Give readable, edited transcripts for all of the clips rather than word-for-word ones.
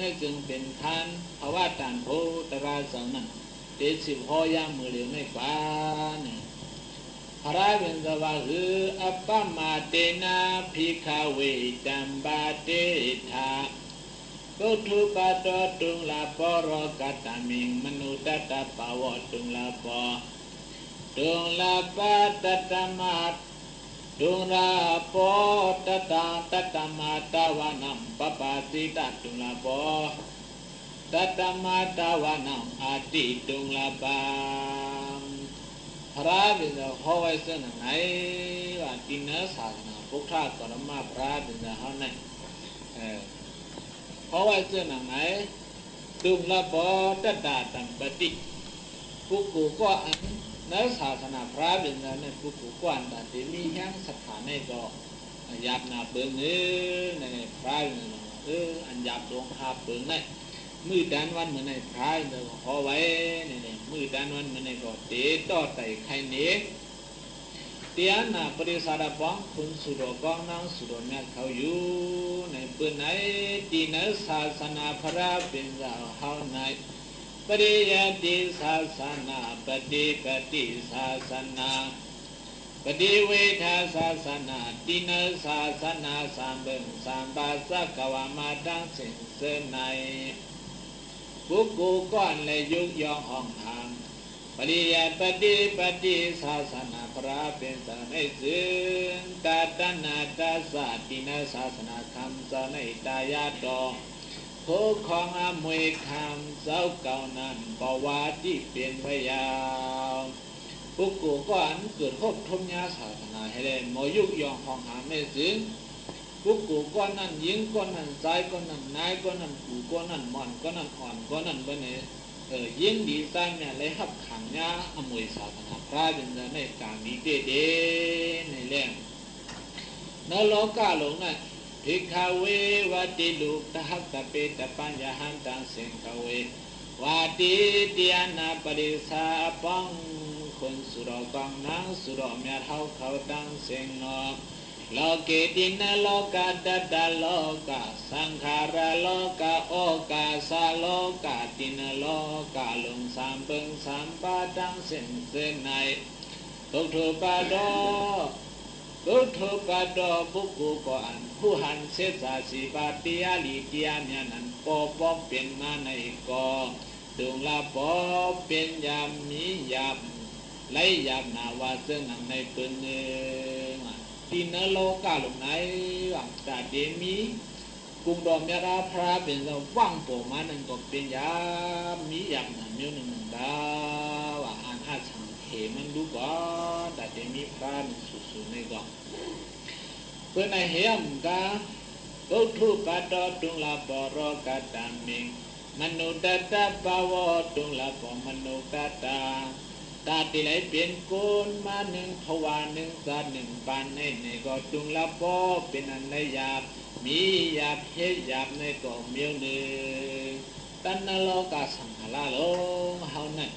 นั่นจึงเป็นทานภาวะตานโพตราสานั้นเดชิพอยามือเหลียวในป่าเนี่ยพระวินสวะคืออัปปมาเตนะภิกขเวจัมบาเตถาปุถุปัตตตุงลาปรกัตตมิงมนุตตะปาวตุงลาปตุงลาปตัตตมาตุงลาปตัตตมาตาวานัมปปาติตตุงลาปตัตมาตาวานัมอาติตุงลาปาพระบิดาเขาไว้เสนอไหนว่าตินเนศาสนาพุทธกรมาพระบิดาเขาเนี่ยเขาไว้เสนอไหนตุงละปอตัดดาตัมปติผู้กูก็อันเนื้อศาสนาพระบิดาเนี่ยผู้กูก็อันแต่ที่มีแห่งสถานในก็หยาบนาเปิงเนื้อในพระบิดาอันหยาบดวงหาเปิงเนี่ยมือดันวันเหมือนในพระบิดาเขาไว้เนี่ยมือดันวันเหมือนในก็เตะต่อไต่ใครเนี้ยเตียนน่ะปริศาสบ้องคุณสุดกองนางสุดเนี่ยเขาอยู่ในปืนไหนตีนศาสนาพระเป็นเจ้าเฮาในปริยติศาสนาปฏิปฏิศาสนาปฏิเวทศาสนาตีนศาสนาสามเบิ่งสามบาสักวามาดังสิ่งเสนายบุกกูก้อนและยุกยองห้องหามปริยัติปฏิศาสนาพระเป็นสนัยซึ่งตาตนาตาสาตินศาสนาคำสนัยตายาดองผู้ของอมวยคำเจ้าเก่านั้นปวาติเป็นพยาวปุกกูก็อันเกิดครบทุมยาศาสนาให้ได้มยุกยองห้องหามไม่ซึ่งปุกกูก็นั่นยิงก็นั่นใจก็นั่นนายก็นั่นกูก็นั่นมอนก็นั่นอ่อนก็นั่นบ่เนี่ยยิ่งดีใจเนี่ยเลยหับขังยาอมวยศาสนาพระเป็นในการดีเด่นในเรื่องนโลกาหลงนั่นภิกขเววัติลูกตะหักตะเปตะปัญญาหันตังเสงขเววัติเตียนาปริสาปังคนสุรกังนังสุรเมียเท้าเขาตังเสงนอโลเกตินะโลกาตัตตะโลกาสังขาราโลกาโอกาสาโลกาตินะโลกาลงสามเบิงสามปาตังเส้นเส้นในตุถุปาโดตุถุปาโดบุกุกอันผู้หันเสสาสีปาติยาลีติยามีนันปอปอกเป็นมาในกอดุงลาปอเป็นยามมียามไล่ยามนาวาเสนังในปืนเงตีนโลกาลงไหนวังตาเดมีกุงดอมยาราพระเป็นเราว่างโปมานั่นก็เป็นยามียามนั้นมิ้วหนึ่งดาว่าอ่านอาชังเหมันดูก่อนแต่เดมีพระมันสุดๆในก่อนเพื่อในเหมกาตุทุปัตตตุงลาปรกตามิงมนุตตะปาวตุงลาปมนุตตะตาติไหลเปลี่ยนโกนมาหนึ่งทวาหนึ่งสัตหนึ่งปานในก็ตุงลาปอเป็นอันในหยาบมีหยาบเฮหยาบในก็เมียวหนึ่งตันนโลกาสังขารโลเฮานั่น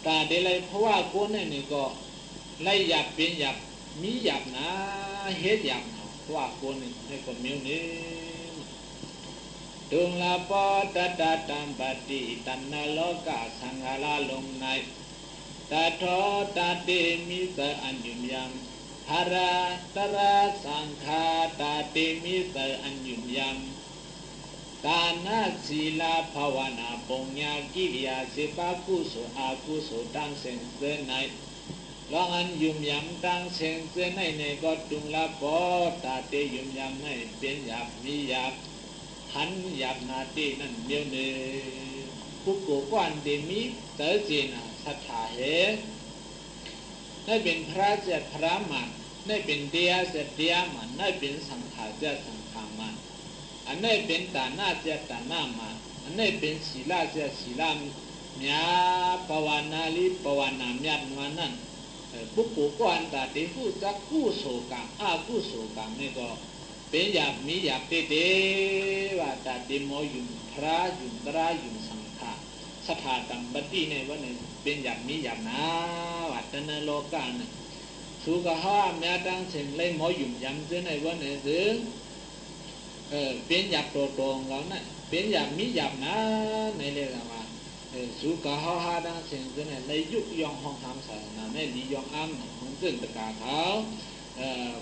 ตาติไหลเพราะว่าโกนในก็ไล่หยาบเป็นหยาบมีหยาบนะเฮหยาบนะเพราะว่าโกนในก็เมียวหนึ่งตุงลาปอตัตตะตัมปติตันนโลกาสังขารลงในตาทอตาเตมิสะอัญยุมยังหาราตระสังฆาตาเตมิสะอัญยุมยังกานาศีลาภาวนาปุญญากิริยาสิปะกุศลอากุศลตั้งเสงเสนายลองอัญยุมยังตั้งเสงเสนายในก็ตุงละปอตาเตยุมยังในเป็นหยาบมีหยาบหันหยาบนาเตนั่นเดียวเนผู้โกกวนเดมิเตอเจนะสัทธาเหได้เป็นพระเจ้าพระมันได้เป็นเดียเสเดียมันได้เป็นสังขารเจ้าสังขารมันอันนี้เป็นตาหน้าเจ้าตาหน้ามันอันนี้เป็นศีลาเจ้าศีลาเมียปวานาลิปวานาเมียนวันนั้นผู้ปกครองตาเด็กผู้จักกู้โศกังอากู้โศกังนี่ก็เป็นหยาบมีหยาบเตะว่าตาเดโมยุนพระยุนตรายุนสังขารสถาตัมปติในวันนี้เป็นหยาบมีหยาบนะวัดนโลกานะสุขห้าแม้ตั้งเส้นเลยหมอยุ่มยำเส้นในวันนี้ถึงเป็นหยาบโตๆเราเนี่ย เป็นหยาบมีหยาบนะในเรื่องว่าสุกะฮาฮาดังเสียงจะเนี่ยเลยยุยองห้องทำศาสนาในลียองอ้ำของซึ่งตะกาเขา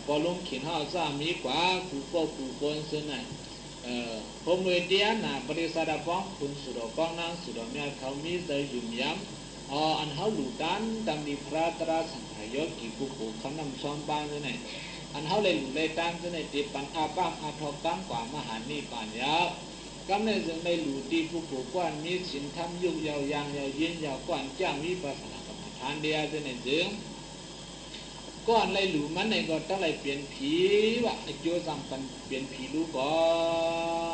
พอลงขีนห้าสามีกว่ากูก็กูคนซึ่งเนี่ยผมเวทีน่ะบริษัทบ้องคุณสุดก้องนั่งสุดเนี่ยเขามีใจยุ่มย้ำอันเขาหลุดดันดังดีพระตราสังขายกิบุกุเขานำซ้อมบ้านซึ่งเนี่ยอันเขาเลยหลุดเลยดันซึ่งเนี่ยติปันอาบ้ามอาทอกตั้งกว่ามหานิพพานยาวก็ในจึงในหลุดที่ผู้ผู้กวนมีสินทำยุกยาวยางยาวยินยาวกวนจ้างวิปัสสนากรรมฐานเดียซึ่งเนี่ยจึงก้อนเลยหลุมันในก็ต้องเลยเปลี่ยนผีว่าโยสังกันเปลี่ยนผีรู้ก่อ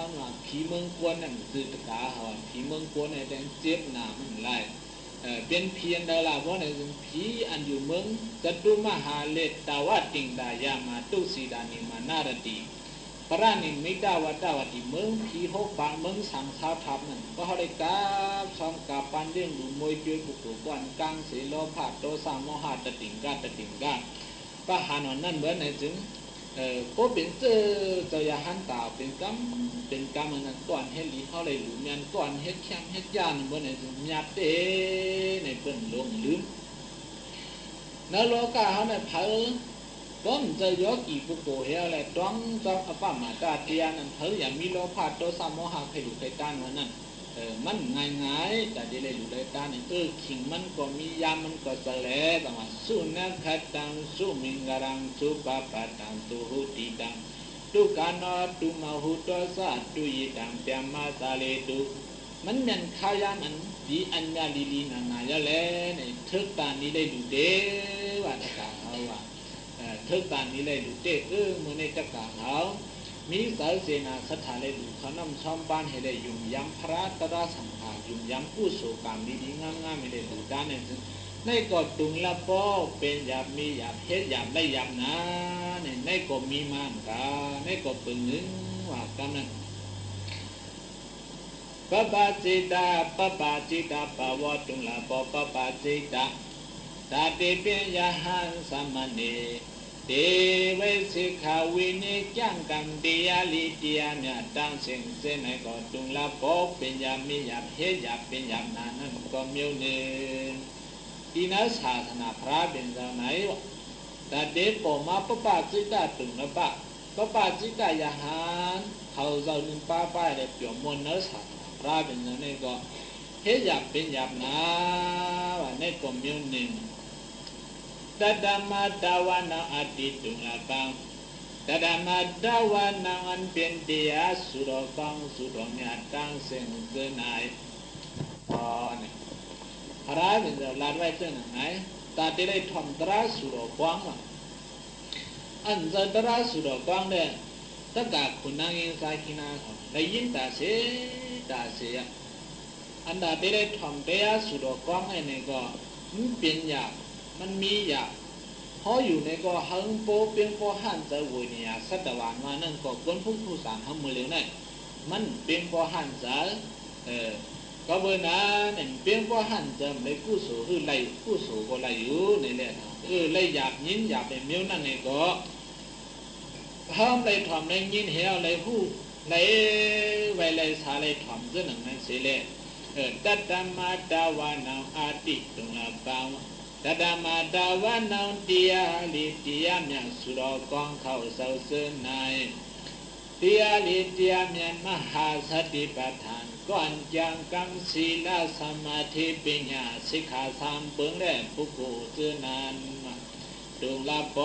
นว่าผีเมืองกวนนั่นคือตะกาเหรอผีเมืองกวนในแดงเจ็บหนามันไล่เป็นเพียงเดาลาเพราะในผีอันอยู่เมืองจัตุมหาเลตตาวติงดายามาตุสีดานิมานารติปราณิมิตาวตาวติเมืองผีหกบางเมืองสังสาวทับนั่นก็เขาได้กาบซ้อมกาปันเรื่องดูมวยจุยปุกกวนกังเสโลภาโตสามโมหะตติงกาปะหานอนนั่นเหมือนในจึงก็เป็นเจอยาหันตาเป็นกรรมนั้นก่อนเฮ็ดลีเขาเลยหลุมยันก่อนเฮ็ดแข้งเฮ็ดยานเหมือนในจึงยัดเต้ในเปิ้นลงลืมนั่นโลกาเขาเนี่ยเผอต้นจะยกอีปุโกเฮาเลยต้องจอกอปามาตาเตียนั่นเผออย่างมีโลภะโทสะโมหะใครหลุดใครต้านเหมือนนั่นมันง่ายๆแต่ที่เลยหลุดเลยต้านนี่ขิงมันก็มียามันก็สลายแต่ว่าสุนัขตังสุมิงกังสุปปะตังตุหุติตังตุกานอตุมหุตสะตุยิตังเปียมาสาเลตุมันเหมือนข้าวยามันดีอัญญาลีลีนานายะแลเนี่ยทึกตานี้ได้ดูเด้ว่าตะกาเขาว่าทึกตานี้เลยดูเด้มื่อในตะกาเขามีสายเสนาสถานเลยดูเขานำช่อมบ้านให้ได้ยุ่งย้ำพระตระสังหารยุ่งย้ำผู้โศกามดีๆงามๆไม่ได้ดูด้านเนี่ยในก็ตุงละป้อเป็นหยาบมีหยาบเฮ็ดหยาบได้หยาบนะเนี่ยในก็มีมานกาในก็ปึงนึงว่ากันนั้นปปาจิตาปวตุงละป้อปปาจิตาตาติเปียยหันสัมมเนเทวสิกขาวินิจังกัมติยาลิติยาเนี่ยตั้งเสียงเส้นในก็ตุงละป้อเป็นยามีหยาบเฮ็ดหยาบเป็นหยาบนั้นก็มีอยู่เนี่ยที่นักศาสนาพระเป็นเจ้าไหนวะแต่เด็กปอมาปปาจิตาตุงละปปาจิตายหันเขาเจ้าหนึ่งป้าเลยเปี่ยมมวลนักศาสนาพระเป็นเจ้าเนี่ยก็เฮ็ดหยาบเป็นหยาบนะว่าในก็มีอยู่เนี่ยตดามาดาวานังอติตุงละปังตดามาดาวานังอันเป็นเดียสุรกังสุรเมียตั้งเสียงเกินไอเนี่ยพระเป็นจะลาดไว้เจ้าหนังไงตาที่ได้ทำตราสุรกังอันจะตราสุรกังเนี่ยตะกาคุณนางยิงสายกินาเขาได้ยินตาเสียอันตาที่ได้ทำเดียสุรกังเนี่ยก็มันเป็นอย่างมันมีอย่างเขาอยู่ในก็หังโปเปียงโปหันจะวุนิยาสัตวานมานั่นก็คนผู้สารทำมือเร็วนั่นมันเปียงโปหันจะก็เบอร์นั้นเนี่ยเปียงโปหันจะไม่กู้สูคือไล่กู้สูก็ไล่อยู่ในเรื่องไล่หยาบยินหยาบเป็นมิ้วนั่นเนี่ยก็เพิ่มไล่ทำไล่ยินเหี้ยไล่หู้ไล่ไว้ไล่สาไล่ทำจะหนึ่งนั่นเสียเลยตัดธรรมะดาวานังอาติตุงละบางตดามาดาวานังเตียลิเตียเมียสุรกองเขาเสาเสนายเตียลิเตียเมียมหาสติปัฏฐานก่อนจังกังศีลสมาธิปัญญาสิกขาสามเปิงแรกผู้กูเจนานตุงละป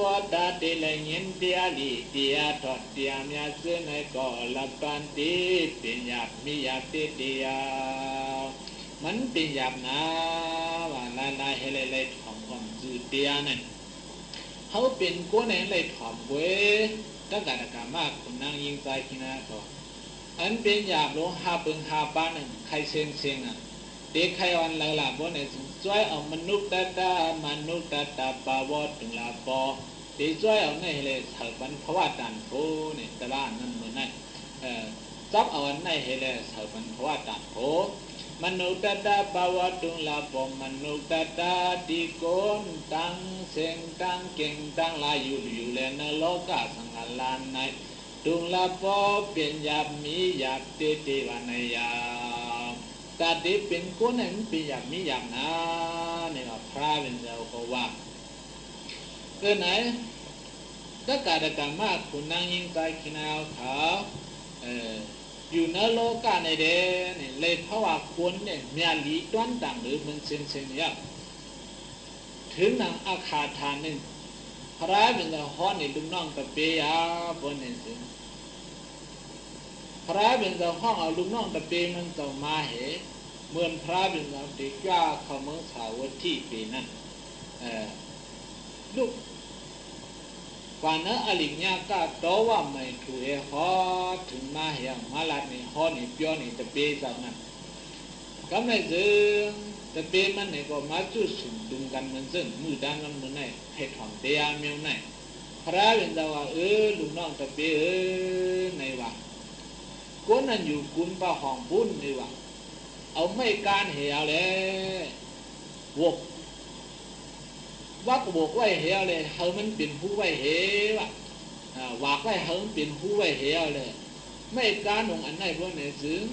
อตาติเลงินเตียลิเตียทอดเตียเมียเสนายก็ละปันติปัญญามียาติเตียมันเป็นหยาบนะว่าลายให้เลยถ่อมความจืดเตียนั่นเขาเป็นก้นไหนเลยถ่อมเว้ตั้งแต่กามากคุณนางยิงใจกินาเขาอันเป็นหยาบลงหาปึงหาบ้านนั่นใครเสียงอ่ะเด็กใครอ่อนหลับว่าเนี่ยช่วยเอามนุษย์ตาปาวตุลาปอเด็กช่วยเอาเนี่ยเลยเถิดบันเพราะว่าดันโพเนี่ยตลาดนั่นเหมือนนั่นจับเอาอันไหนให้เลยเถิดบันเพราะว่าดันโพมนุษย์ตาปาวตุลาปอมนุษย์ตาดีโกนตั้งเสียงตั้งเก่งตั้งลายอยู่แลนโลกาสังฆลานใน ตุงลาปอเปลี่ยนหยาบมีหยาบเตเตวันยาตาเตเป็นคนนั้นเป็นหยาบมีหยาบนะเนี่ยพระเป็นเราก็ว่าไหนถ้าการกรรมากคุณนางยิงใจขินเอาเขาอยู่ในโลกาในเดเนี่ยเลยเพราะว่าคนเนี่ยมีลีต้นต่างหรือมันเซนยักถึงนางอาคาทานหนึ่งพระเป็นเราฮ้อนในลุงน้องตะเปียบนเนี่ยสิพระเป็นเราห้องเอาลุงน้องตะเปียมันจะมาเหเหมือนพระเป็นเราเด็กย่าเขาเมืองสาวที่ปีนั้นลูกกว่านั้นอลิญญาก็ตัวว่าไม่ถูกฮอถึงมาเหี่ยมาลัดนี่ฮอนี่เปียวนี่ตะเปียเจ้านั้นก็ไม่ถึงตะเปียมันนี่ก็มาจุดสุ่มดุงกันมันซึ่งมือด้านมันมือไหนให้ทำเตียเมียวไหนพระเป็นเราว่าลุงน้องตะเปียในว่าคนนั้นอยู่กุนปะห้องบุญในว่าเอาไม่การเหี่ยวเลยวกวักบกไว้เหี่ยวเลยเฮามันเป็นผู้ไว้เหี่ยววากไว้เฮามันเป็นผู้ไว้เหี่ยวเลยไม่การของอันไหนบ่ไหนซึ้ง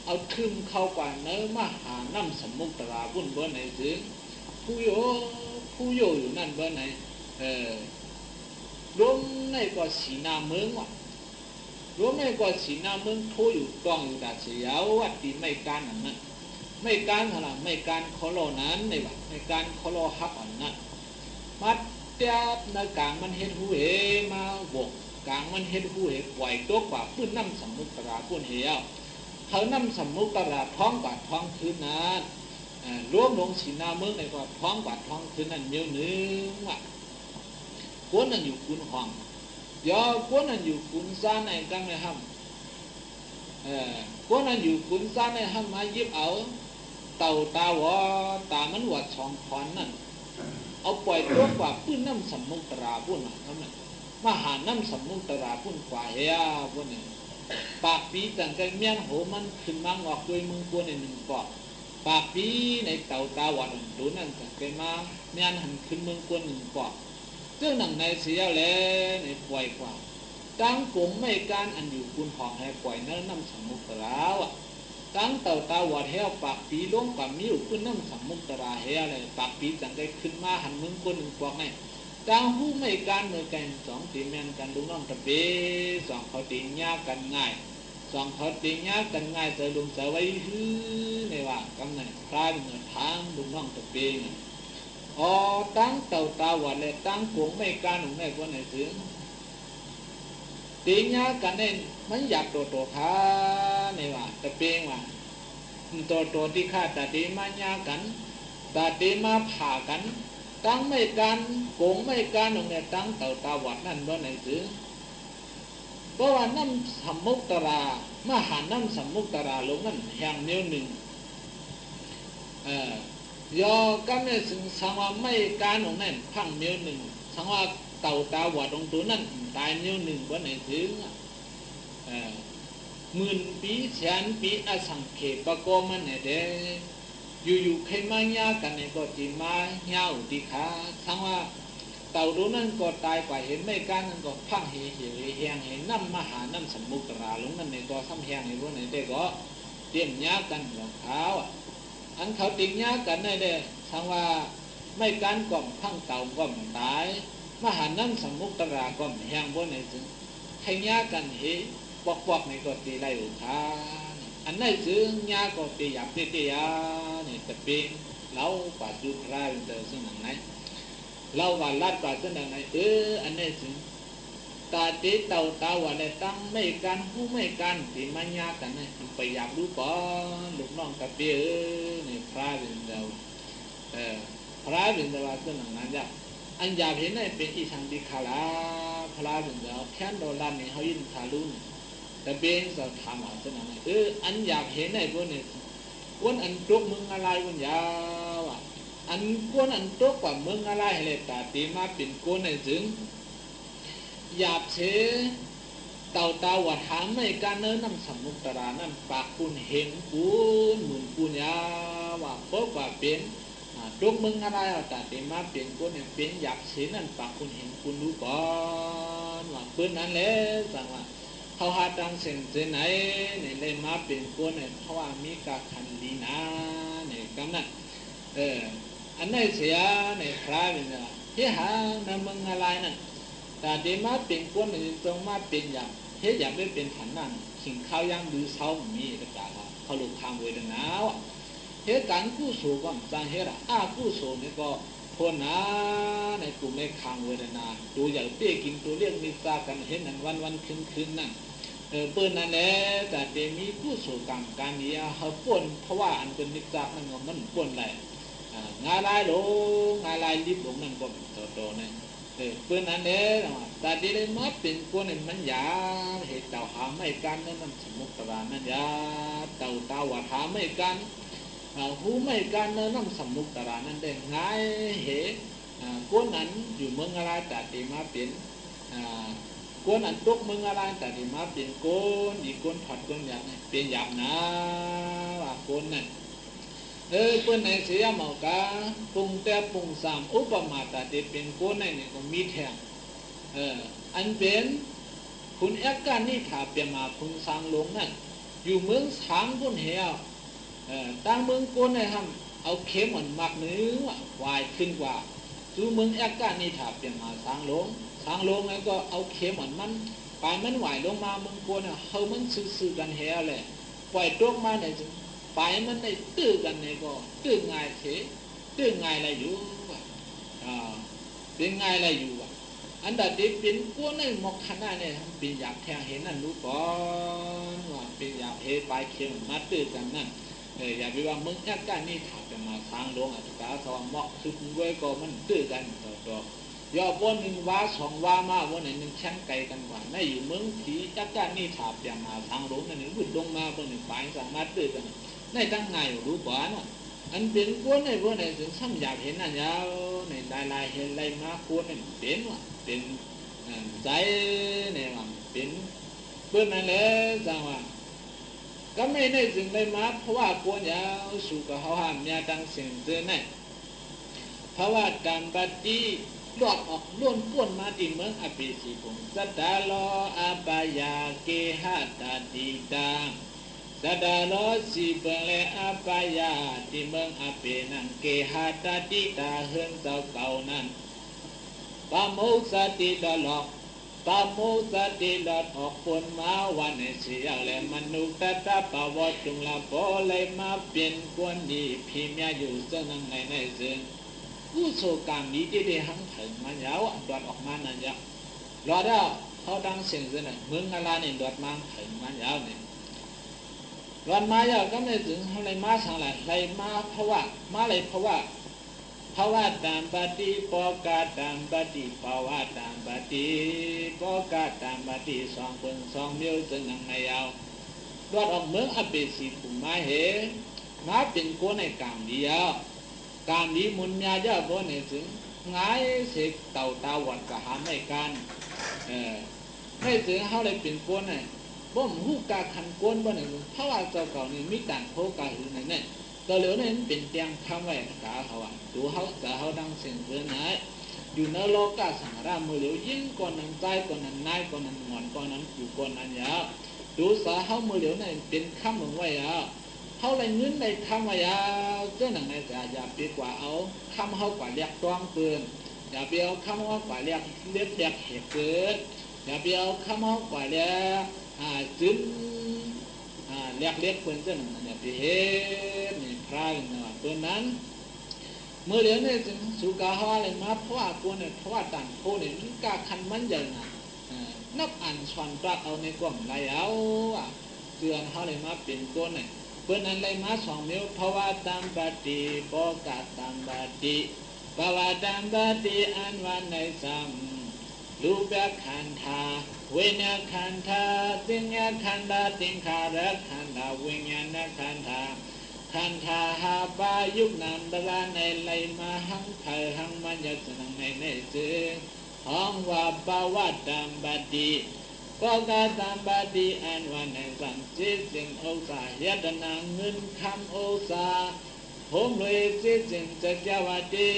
เอาทึมเข้ากว่าเนื้อมหาน้ำสมุตราบุญบ่ไหนซึ้งผู้โยอยู่นั่นบ่ไหนรวมในก็สีนาเมืองว่ะรวมในก็สีนาเมืองทูอยู่กองอยู่ดาเสียววัดตีไม่การอันนั้นไม่การขนาดไม่การโคโลนั้นในว่ะไม่การโคโลฮับอันนั้นมัดเตียบในกลางมันเห็นหูเหมาบกกลางมันเห็นหูเหปล่อยตัวกว่าพื้นน้ำสมุตราพื้นเหี่ยวเขาน้ำสมุตราท้องกว่าท้องคืนนั้นรวมลงสีนาเมืองในก็ท้องกว่าท้องคืนนั้นเมียวนึงว่ะกวนนั้นอยู่กุนห้องยอกวนนั้นอยู่กุนซาในกังในห้ำกวนนั้นอยู่กุนซาในห้ำมายิบเอาเต่าตาวอตามันวัดช่องพรนั่นเอาปล่อยตัวกว่าพื้นน้ำสมุตราพุ่นนั่นนั่นมหาน้ำสมุตราพุ่นกว่าเฮียพุ่นนี่ปากปีต่างกันเมียนโหมันขึ้นมังออกด้วยมึงกวนในหนึ่งปอกปากปีในเต่าตาวัดดูนั่นต่างกันมาเมียนหันขึ้นมึงกวนหนึ่งปอกเจ้าหนังในเสียแล้วในปล่อยกว่าตั้งกงไม่การอันอยู่คุณห้องให้ปล่อยเนื้อน้ำสมุตราอ่ะตั้งเต่าตาวัดเฮียปากปีล้มปากมิ้วขึ้นน้ำสมุตราเฮียเลยปากปีต่างกันขึ้นมาหันมึงกวนหนึ่งปอกไงตั้งหูไม่การเมื่อกันสองตีแมนกันลุงน้องตะเปสองเขาตีญากันง่ายสองเขาตีญากันง่ายเจอลุงเสวยฮือในว่ากำเนิดพระเป็นเงินทางลุงน้องตะเปตั้งเต่าตาวัดเลยตั้งกงไม่การหนุ่มแม่คนไหนถึงตีญากันเนี่ยมันอยากตัวขาในว่าตะเปงว่าตัวที่ข้าตาตีมาญากันตาตีมาผ่ากันตั้งไม่การโกงไม่การตรงนี้ตั้งเต่าตาวัดนั่นบ่ไหนซื้อเพราะว่าน้ำสมุตรามหาน้ำสมุตราลงนั่นแห่งเดียวหนึ่งยอกันเนี่ยถึงสังว่าไม่การตรงนั้นพังเดียวหนึ่งสังว่าเต่าตาวัดตรงตัวนั่นตายเดียวหนึ่งบ่ไหนซื้อหมื่นปีแสนปีอสังเขปโกมันเนี่ยเด้อยู่ๆใครมาญากันเนี่ยก็จีมาญาอุติขาทั้งว่าเต่าตัวนั้นก็ตายกว่าเห็นไม่การนั้นก็พังเหี่ยวแห้งเห็นน้ำมหาน้ำสมุตราลงนั่นเนี่ยก็ซ้ำแห้งในพวกนี้ได้ก็เตรียมญากันหลอกเขาอันเขาติงญากันเนี่ยเด้ทั้งว่าไม่การก่อมพังเต่าก่อมตายมหาน้ำสมุตราก่อมแห้งพวกนี้จึงใครญากันเห็นปอกในก็ตีไล่อุทาอันนั้นซึ่งญาก็ตีหยาบตียาเนี่ยจะเป็นเราปัจจุบันเดิมซึ่งไหนเราว่าลัดปัจจุบันไหนอันนี้ซึ่งตาตีเต่าตาวันเนี่ยตั้งไม่กันผู้ไม่กันที่มันญากันเนี่ยไปอยากรู้ก่อนลูกน้องตะเปียเนี่ยพระเป็นเราพระเป็นเราซึ่งนั้นจ้ะอันอยากเห็นเนี่ยเป็นอีสังติขาลาพระเป็นเราแค่โดนลันเนี่ยเขายินขาลุ้นแต่เป็นสถานะซึ่งนั้นอันอยากเห็นในพวกนี้คนอันตกมึงอะไรคนยาวอันคนอันตกกว่ามึงอะไรเลยแต่ตีมาเป็นคนในถึงอยากเชเต่าตาวัดหางไม่การเนินน้ำสมุตรานั่นปากคุณเห็นปูนหมื่นปูนยาวเพราะว่าเป็นตกมึงอะไรแต่ตีมาเป็นคนเนี่ยเป็นอยากเชนั่นปากคุณเห็นคุณรู้ก่อนว่าเพื่อนนั้นแหละสั่งว่า เขาหาดังเส้นเจไหนเนี่ยเลยมาเป็นคนเนี่ยเพราะว่ามีกาคันลีนาเนี่ยกำนั้นอันไหนเสียเนี่ยพระเป็นอะไรที่หาในเมืองอะไรนั่นแต่เดี๋ยวมาเป็นคนเนี่ยตรงมาเป็นอย่างเฮ้ยอยากได้เป็นฐานนั่นขิงข้าวยามดื้อเช้ามีก็จ่าเขาลุกคำเวทนาว่ะเฮ้ยการกู้โศก็จางเฮ้ยละกู้โศเนี่ยก็คนนะในกลุ่มในคำเวทนาตัวอย่างเตี้ยกินตัวเรียกมีซากันเห็นนั่นวันคืนนั่นเปิ้นนั่นแหละแต่เดี๋ยวมีกู้โศกรรมการนี้เขาป่นเพราะว่าอันเป็นมิจฉานั่นมันป่นแหละงาลายลงงาลายลิบลงนั่นก็โตเนี่ยเพื่อนนั้นเนี่ยแต่ที่ได้มาเป็นคนเนี่ยมันยาเหตุเต่าหาไม่กันนั่นมันสมุกตะวันมันยาเต่าตาว่าหาไม่กันหูไม่กันนั่นสมุกตะวันนั่นได้ง่ายเหตุคนนั้นอยู่เมืองอะไรแต่ที่มาเป็นคนนั้นตกเมืองอะไรแต่ที่มาเป็นคนอีกคนผัดคนอย่างเป็นอย่างนะว่าคนนั้นเพื่อนในเสียหมอกาปุงแต่ปุงสามอุปมาตาเดเป็นคนในนี่ก็มีแทงอันเป็นคุณเอกการนี่ถ้าเปลี่ยนมาพุงสังลงนั่นอยู่เมืองช้างคนเหี่ยวตั้งเมืองคนในทำเอาเข็มเหมือนมักเนื้อวายขึ้นกว่าสู่เมืองเอกการนี่ถ้าเปลี่ยนมาสังลงแล้วก็เอาเข็มเหมือนมันปลายมันไหวลงมาเมืองคนเนี่ยเขามันซื่อกันเหี่ยวเลยปล่อยตกมาเนี่ยไปมันในตื้อกันในก็ตื้อง่ายเถตื้อง่ายอะไรอยู่เป็นง่ายอะไรอยู่อันดับที่เป็นกู้ในหมอกขนาดเนี่ยเป็นอยากแทงเห็นนั่นรู้ก่อนว่าเป็นอยากเห็นปลายเข็มมาตื้อกันนั่นอย่าไปว่ามึงแค่การนี่ถามจะมาสร้างลงอัตตาสวหมอกคือด้วยก็มันตื้อกันต่อย่อป้นหนึ่งว่าสองว่ามาว่าไหนหนึ่งแข่งไกลกันกว่าในอยู่เมืองผีจักการนี่ถามจะมาสร้างลงนั่นนี่วุดลงมาคนหนึ่งปลายสามารถตื้อกันในตั้งไงรู้ก่อนอันเป็นคนในพวกในถึงซ้ำอยากเห็นนั่นยาวในลายเห็นลายมาคนนั่นเป็นว่าเป็นใจเนี่ยว่าเป็นเพื่อนนั่นแหละจังว่าก็ไม่ได้ถึงได้มาเพราะว่าคนยาวสู่กับเขาห้ามยาดังเสียงเจอเนี่ยเพราะว่าการปฏิหลอดออกล้วนป้วนมาที่เมืองอภิสิกุงสัตตาโลอาปายาเกหะตาติตาสัตตาโลสีเปงเลอาปายาที่เมืองอภินังเกหะตาติตาเฮือนเจ้าเก่านั้นปาโมสติดลอกปาโมสติดออกคนมาวันในเสียและมนุษย์ตาปาวจุงละโบเลยมาเป็นคนดีพิมพ์อยู่ซึ่งในซึ่งกู้โศกรรมนี้ที่ได้หังถึงมันยาวดอดออกมานั่นยาวรอได้เขาดังเสียงซึ่งเมืองอะไรเนี่ยดอดมาถึงมันยาวเนี่ยรอนมายาวก็ไม่ถึงอะไรมาสั่งอะไรมาเพราะว่ามาอะไรเพราะว่าตามปฏิปกาตามปฏิภาวะตามปฏิปกาตามปฏิสองคนสองเมียวซึ่งนั่งในยาวรอดออกเมืองอเปสีผุมาเหมาเป็นคนในกลางเดียวการนี้มุนยาเยอะบนในถึงง่ายเสกเต่าตาวัดกะหาไม่กันให้ถึงเขาเลยเป็นคนเนี่ยบ่มหูกาขันก้นบ่เนี่ยเพราะว่าเจ้าเก่านี่มีต่างโคกาหือเนี่ยตัวเหลือเนี่ยเป็นเตียงคำไว้กาเขาอ่ะดูเขาจะเขาดังเสียงเกินไหนอยู่ในโลกาสังรามือเหลียวยิ่งก่อนนั้นใจก่อนนั้นนายก่อนนั้นหมอนก่อนนั้นอยู่ก่อนนั้นยาวดูสาเขามือเหลียวเนี่ยเป็นคำเหมือนไว้ยาวเขาเลยเงินในคำไว้ยาวเจ้าหนังในจะอย่าไปกว่าเอาคำเขากว่าเรียกต้องเกินอย่าไปเอาคำเขากว่าเรียกเหตุเกิดอย่าไปเอาคำเขากว่าเรียกจึงเรียกเพื่อนเจ้าหนึ่งอย่าไปเห็นนี่พระนี่ว่าตัวนั้นเมื่อเรียนเนี่ยจึงสุกาฮาเลยมาเพราะว่าตัวเนี่ยเพราะว่าต่างโคเนี่ยมันกาคันมันใหญ่นะนับอันชอนปลาเอาในกล่องไรเอาเดือนเขาเลยมาเป็นตัวเนี่ยเพื่อนนั้นเลยมาสองนิ้วเพราะว่าตามปฏิปกาตามปฏิภาวะตามปฏิอันวันในสัมรูปขันธาเวญขันธาติญญขันธาติงขารขันธาวิญญาณขันธาขันธาหาปายุกนามตระในไลมาหังไทหังมัญญสนังในซึ่งห้องว่าปาวัตตามบัดดีปกาตามบัดดีอันวันในสังจิตสิงโอสายตนาเงินคำโอสาผมเลยจิตสิงจักรวดี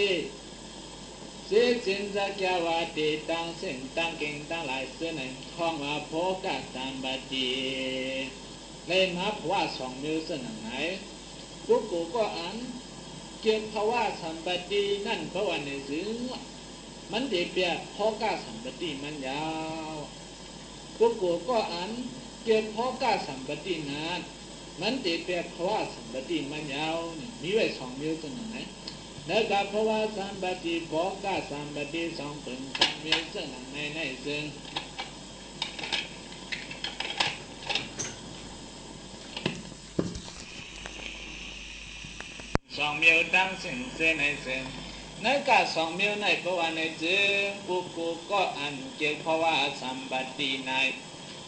สินสักวาติตั้งเส้นตั้งเก่งตั้งหลายเส้นในท้องว่าโพกะสัมปติเลยมาภาวะสองนิ้วเส้นไหนกุ๊กกูก็อ่านเกี่ยวภาวะสัมปตินั่นภาวะในซึ่งมันเดียบโพกะสัมปติมันยาวกุ๊กกูก็อ่านเกี่ยวโพกะสัมปตินั้นมันเดียบภาวะสัมปติมันยาวมีไว้สองนิ้วเส้นไหนนักภาวะสัมปติโพกะสัมปติสองเป็นสองนิ้วเส้นในซึ่งสองนิ้วตั้งสิ่งเส้นในซึ่งนักสองนิ้วในภาวะในจึงกุ๊กกูก็อ่านเกี่ยวภาวะสัมปติใน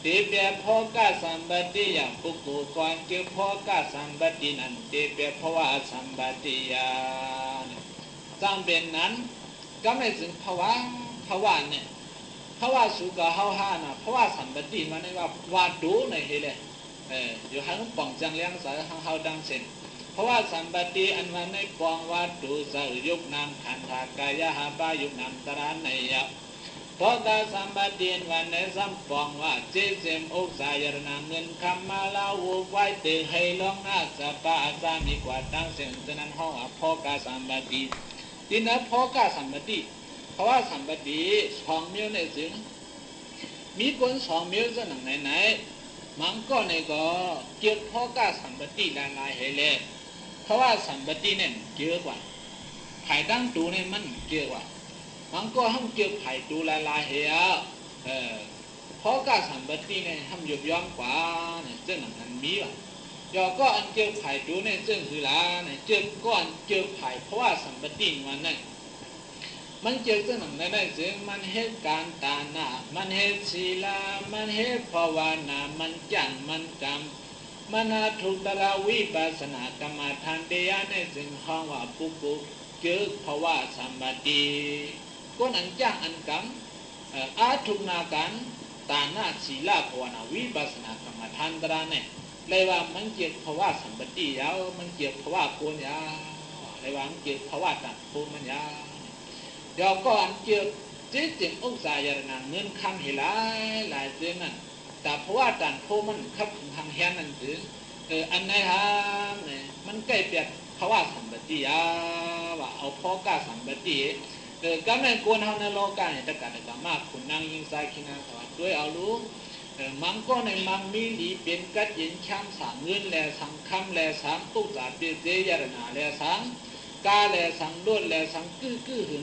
เดียบโพกะสัมปติอย่างกุ๊กกูก่อนเกี่ยวโพกะสัมปตินั้นเดียบภาวะสัมปติยาจำเป็นนั้นก็ไม่ถึงภาวะเนี่ยภาวะสุขะเฮาหานะภาวะสัมปติมันนี่ว่าดูในเฮเลยอยู่ให้มันป้องจังเลี้ยงสายเฮาดังเส้นภาวะสัมปติอันวันในปองว่าดูสยุกนามขันธากายะหาบายุกนามตระในยะโพกะสัมปติวันในสัมปองว่าเจเจมอุกสายรนาเงินคำมาลาวูไว้เตให้ลองนาสปะสามีกว่าตั้งเส้นฉะนั้นห้องโพกะสัมปติทีนั้นโพกะสัมปติภาวะสัมปติสองนิ้วในซึ่งมีคนสองนิ้วจะหนังไหนมังก็ในก็เกี่ยวโพกะสัมปติลายให้เลยภาวะสัมปติเนี่ยเกี่ยวกว่าไผ่ตั้งตูเนี่ยมันเกี่ยวกว่ามังก็ห้องเกี่ยวไผ่ตูลายเหียโพกะสัมปติเนี่ยห้องยุบย้อมกว่าเนี่ยเจ้าหนังนั้นมีว่ะยอก็อันเกี่ยวไผ่ตูเนี่ยเจ้าคือละเนี่ยเจ้าก้อนเกี่ยวไผ่ภาวะสัมปติมันเนี่ยมันเกี่ยวกับหนังได้ซึ่งมันเหตุการตานามันเหตุศีลามันเหตุภาวนามันจังมันกรรมมันอาทุตระวิปัสสนากรรมฐานเดียในซึ่งห้องว่าปุกุเกี่ยวภาวะสัมปติก็อันจังอันกรรมอาทุนาการตานาศีลาภาวนาวิปัสสนากรรมฐานตระเนี่ยเลยว่ามันเกี่ยวภาวะสัมปติยาวมันเกี่ยวภาวะโกนยาวเลยว่ามันเกี่ยวภาวะตัดโกมันยาวเดี๋ยวก็อันเกี่ยวจิตจิตอุกสายรนาเงินคำเฮลายหลายเดือนนั่นแต่เพราะว่าตันโพมันขับทางแหนนั่นถืออันไหนฮะเนี่ยมันใกล้เปียกภาวะสัมปติว่าเอาพ่อกาสัมปติก็ไม่ควรเท่าในโลกาเนี่ยแต่การแต่มากคุณนางยิงสายขินาว่าด้วยเอารู้มังก็ในมังมีหลีเป็นกัดยินช้ำสามเงินแลสังคำแลสามตุกสาเปียเจยรนาแลสังกาแลสังล้วนแลสังกื้อหื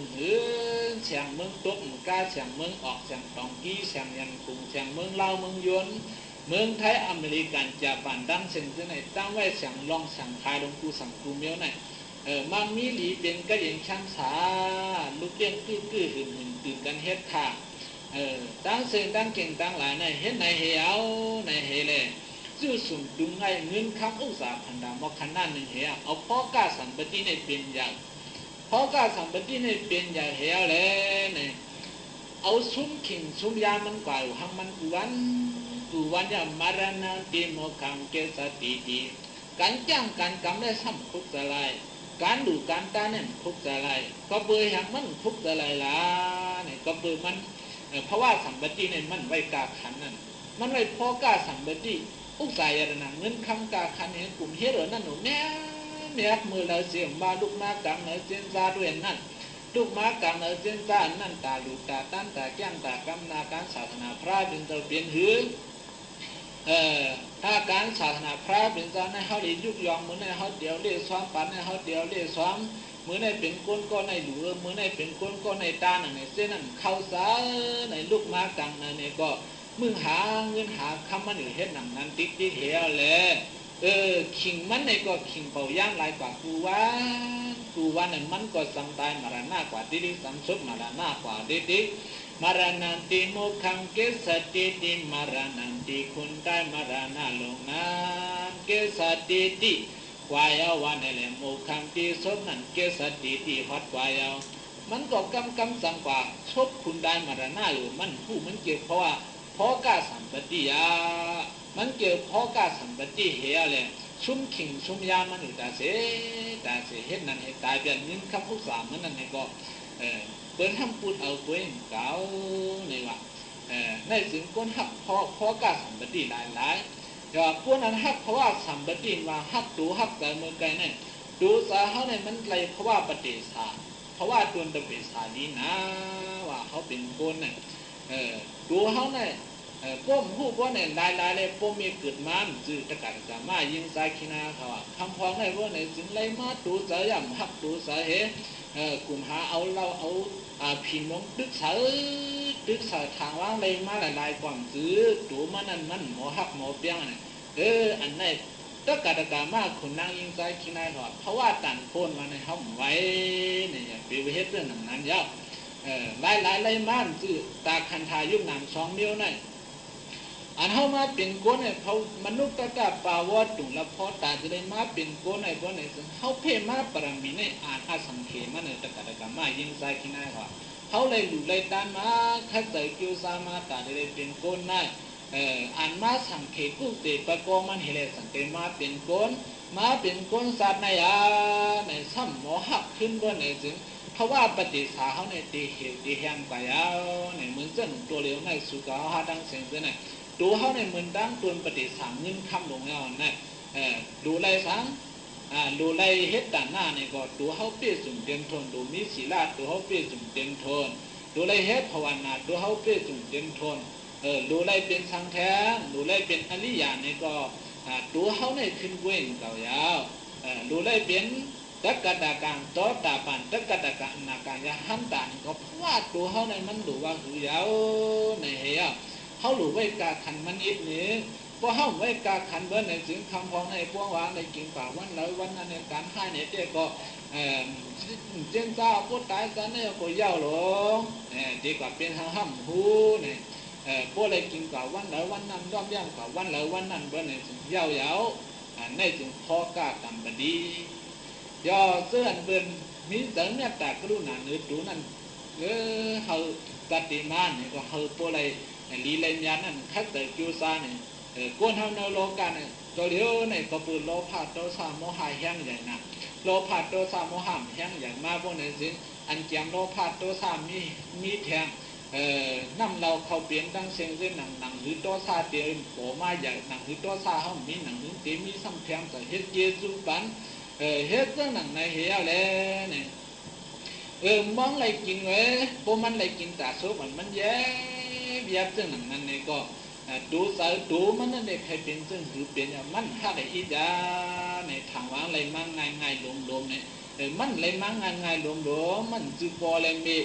นเสียงเมืองตุ๊กกาเสียงเมืองออกเสียงตองกี้เสียงยันกุงเสียงเมืองลาวเมืองยวนเมืองไทยอเมริกันจะผ่านดังเส้นที่ไหนตั้งไว้เสียงลองเสียงคายลงกูสังกูเมียวไหนมังมีหลีเป็นก็ยังช่างสาลูกเลี้ยงกื้อหืนตื่นกันเฮ็ดค่ะตั้งเส้นตั้งเก่งตั้งหลายในเฮ็ดในเหี่ยวในเฮเลยจู่สุ่มดุงไงเงินคำอุตสาพันดามขนาดหนึ่งเหี่ยเอาพ่อกาสัมปติในเป็นอย่างพ่อกาสัมปติในเป็นอย่างเหี่ยวเลยเนี่ยเอาซุ้มขิงซุ้มยามันกว่าหังมันกูวันยามารณะติโมขังเกสติติการจ้างการกำได้ซ้ำคุกจะไรการดูการตาเนี่ยคุกจะไรก็เบื่อหังมันคุกจะไรล่ะเนี่ยก็เบื่อมันเพราะว่าสัมปติเนี่ยมันไว้กาขันนั่นมันไว้พ่อกาสัมปติอุกสายรนาเงินคำกาขันเนี่ยกลุ่มเฮโร่นั่นหนูเนี่ยมือเราเสียงมาลูกมากลางเนื้อเส้นซาด้วยนั่นลูกมากลางเนื้อเส้นซานั่นตาลูกตาตั้นตาแก้มตากำนาการศาสนาพระเป็นตัวเปลี่ยนหือถ้าการศาสนาพระเป็นซาในเขาได้ยุกยองมือในเขาเดียวเลี้ยซ้อมปันในเขาเดียวเลี้ยซ้อมมือในเป็นก้นก็ในหลือมือในเป็นก้นก็ในตาในเส้นนั่นเข้าซาในลูกมากลางเนี่ยก็มึงหาเงินหาคำมันอยู่เฮ็ดหนังนั้นติ๊กเหี่ยวเลยขิงมันในก็ขิงเป่าย่างลายกว่ากูวันนั้นมันก็สังตายมาราณากว่าดิดิสังสุดมาราณากว่าดิมารานันติโมขังเกสติติมารานันติคุณได้มาราณาลงน้ำเกสติติวายวันนั่นแหละโมขังติสดนั่นเกสติติฮอดวายมันก็กำสังกว่าชดคุณได้มาราณาอยู่มันผู้มันเกี่ยวเพราะว่าพ่อกาสัมปติยามันเกี่ยวพ่อกาสัมปติเหี่ยเลยชุ่มขิงชุ่มยามันอยู่ตาเสเฮ็ดนั่นเฮ็ดตายเปลี่ยนเงินคำพุกษามันนั่นก็ ปิ้นทำปูดเอาปุ้ยเก่านี่ว่าในถึงก้นหักพอกาสัมปติหลายอย่าก้นนั้นหักเพราะว่าสัมปติว่าหักดูหักแต่เมื่อไกลเนี่ยดูสาเขาเนี่ยมันเลยเพราะว่าปฏิสาเพราะว่าตัวตะเบสาดีนะว่าเขาเป็นก้นเนี่ยดูเขาเนี่ยป้มผู้ป้นเนี่ยลายเลยป้มมีเกิดมันจืดตะการสามารถยิงสายขีนาเขาคำพ้องในพวกเนี่ยจึงเลยมาดูสายย่ำหักดูสายกลุ่มหาเอาเราเอาพินน้องตึกษาทางว่างเลยมาหลายความซื้อตัวมันนั่นมันหมอหักหมอเปี้ยงเนี่ยอันนี้ตะการตะการมากคนนั่งยิงสายขีนาเขาเพราะว่าตันโคนมาในห้องไว้เนี่ยไปเฮ็ดเรื่องนั้นยาวหลายเลยมันจื้อตาคันทายุคหนัง2 นิ้วเนี่ยอันเขามาเป็นก้นเนี่ยเขามนุษย์ตะกาปาวอตุงละพอตาจะได้มาเป็นก้นในก้นในซึ่งเขาเพ่มาปรมีในอ่านอาสังเขมันเนี่ยตะกามายิงใส่ขี้หน้าเขาเลยหลุดเลยตานมาขัดใจคิวซามาตาจะได้เป็นก้นได้อ่านมาสังเขกุเตปะกองมันเห็นเลยสังเกตมาเป็นก้นสัตว์ในในซ้ำหมอหักขึ้นก้นในซึ่งเพราะว่าปฏิสาเขาในตีเหวตีแหงไปในเหมือนเจ้าหนุ่มตัวเหลวในสุกาหาดังเสียงเจ้าในดูเขาในเหมือนดังตัวปฏิสามเงินคำลงแล้วนะดูไรสังดูไรเฮ็ดด่านหน้านี่ก็ดูเขาเปี้ยสุ่มเต็มทนดูมีศีลาดูเขาเปี้ยสุ่มเต็มทนดูไรเฮ็ดภาวนาดูเขาเปี้ยสุ่มเต็มทนดูไรเป็นสังแท้ดูไรเป็นอริยานี่ก็ดูเขาในขึ้นเว้นเก่ายาวดูไรเป็นตักกะดาการต่อตาปันตักกะดาการนาการยาหันตานก็เพราะว่าตัวเขาในมันดูว่าหือยาวในเฮียเขาหลุดไว้กาขันมันอีกนี้พอเขาไว้กาขันเบอร์ในถึงคำพองในพวงวางในกินป่าวันเลยวันนั้นในการให้เนี่ยเจ๊ก็เจ้าเจ้าพูดตายกันเนี่ยก็ยาวหลงดีกว่าเป็นทางห้ำหูเนี่ยพวกอะไรกินป่าวันเลยวันนั้นย่อมย่ำป่าวันเลยวันนั้นเบอร์ในถึงยาวยาวในถึงพอกาตำบดีย่อเสื้อเบิร์นมีเสริมเนี่ยแต่กรุณาเนื้อดูนั่นเขาปฏิมาเนี่ยก็เขาพวกอะไรลีเลนยานั่นคัดแต่กิวซาเนี่ยก้นเท่าเนโลกันเนี่ยตัวเดียวเนี่ยก็ปืนโลภะโทสะโมหะแห้งใหญ่นะโลภะโทสะโมหะแห้งใหญ่มากพวกนี้สิอันเกียมโลภะโทสะมีแทงน้ำเราเขาเปลี่ยนดังเสียงเส้นหนังหือโทสะเตียมโผมาใหญ่หนังหือโทสะเขามีหนังหือเตียมีซ้ำแทงแต่เฮ็ดเยซูปันเฮ็ดเรื่องหนังในเฮียเลยเนี่ยมองอะไรกินเว้ยพวกมันอะไรกินแต่ซุปมันแย่ยับเรื่องหนังนั้นเนี่ยก็ดูสายดูมันนั่นเด็กใครเป็นซึ่งถือเป็นมันถ้าได้อีจ้าในทางว่างอะไรมั่งง่ายลมเนี่ยมันอะไรมั่งง่ายลมมันจือพออะไรมี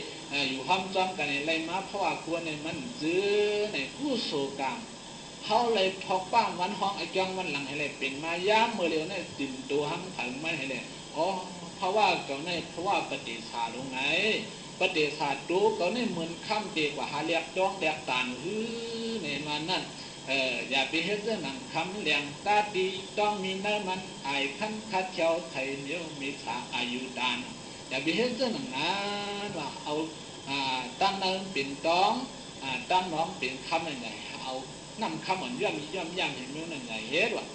อยู่ห้ามจอมกันอะไรมาเพราะว่าควรเนี่ยมันจื้อในผู้โศกรรมเขาเลยทอกป้ามวันห้องไอ้จังวันหลังให้เลยเป็นมาย้ำเมื่อเร็วเนี่ยติ่มตัวห้ำผังไม่ให้เลยอ๋อเพราะว่าเก่าในเพราะว่าปฏิสาลงไหนปฏิสาดูเก่าในเหมือนข้ามเดีกว่าหาเรียกจ้องเรียกตานในมันนั่นอย่าไปเฮ็ดเรื่องหนังคำเลี้ยงตาดีต้องมีเนื้อมันไอ้ขั้นคัดเจ้าไทยเหนียวมีสาอายุดานอย่าไปเฮ็ดเรื่องหนังนั้นว่าเอาตั้งเนินเป็นต้องตั้งน้องเป็นคำยังไงเอานำคำเหมือนย่ำย่ำเห็นมั้ยยังไงเฮ็ดว่ะ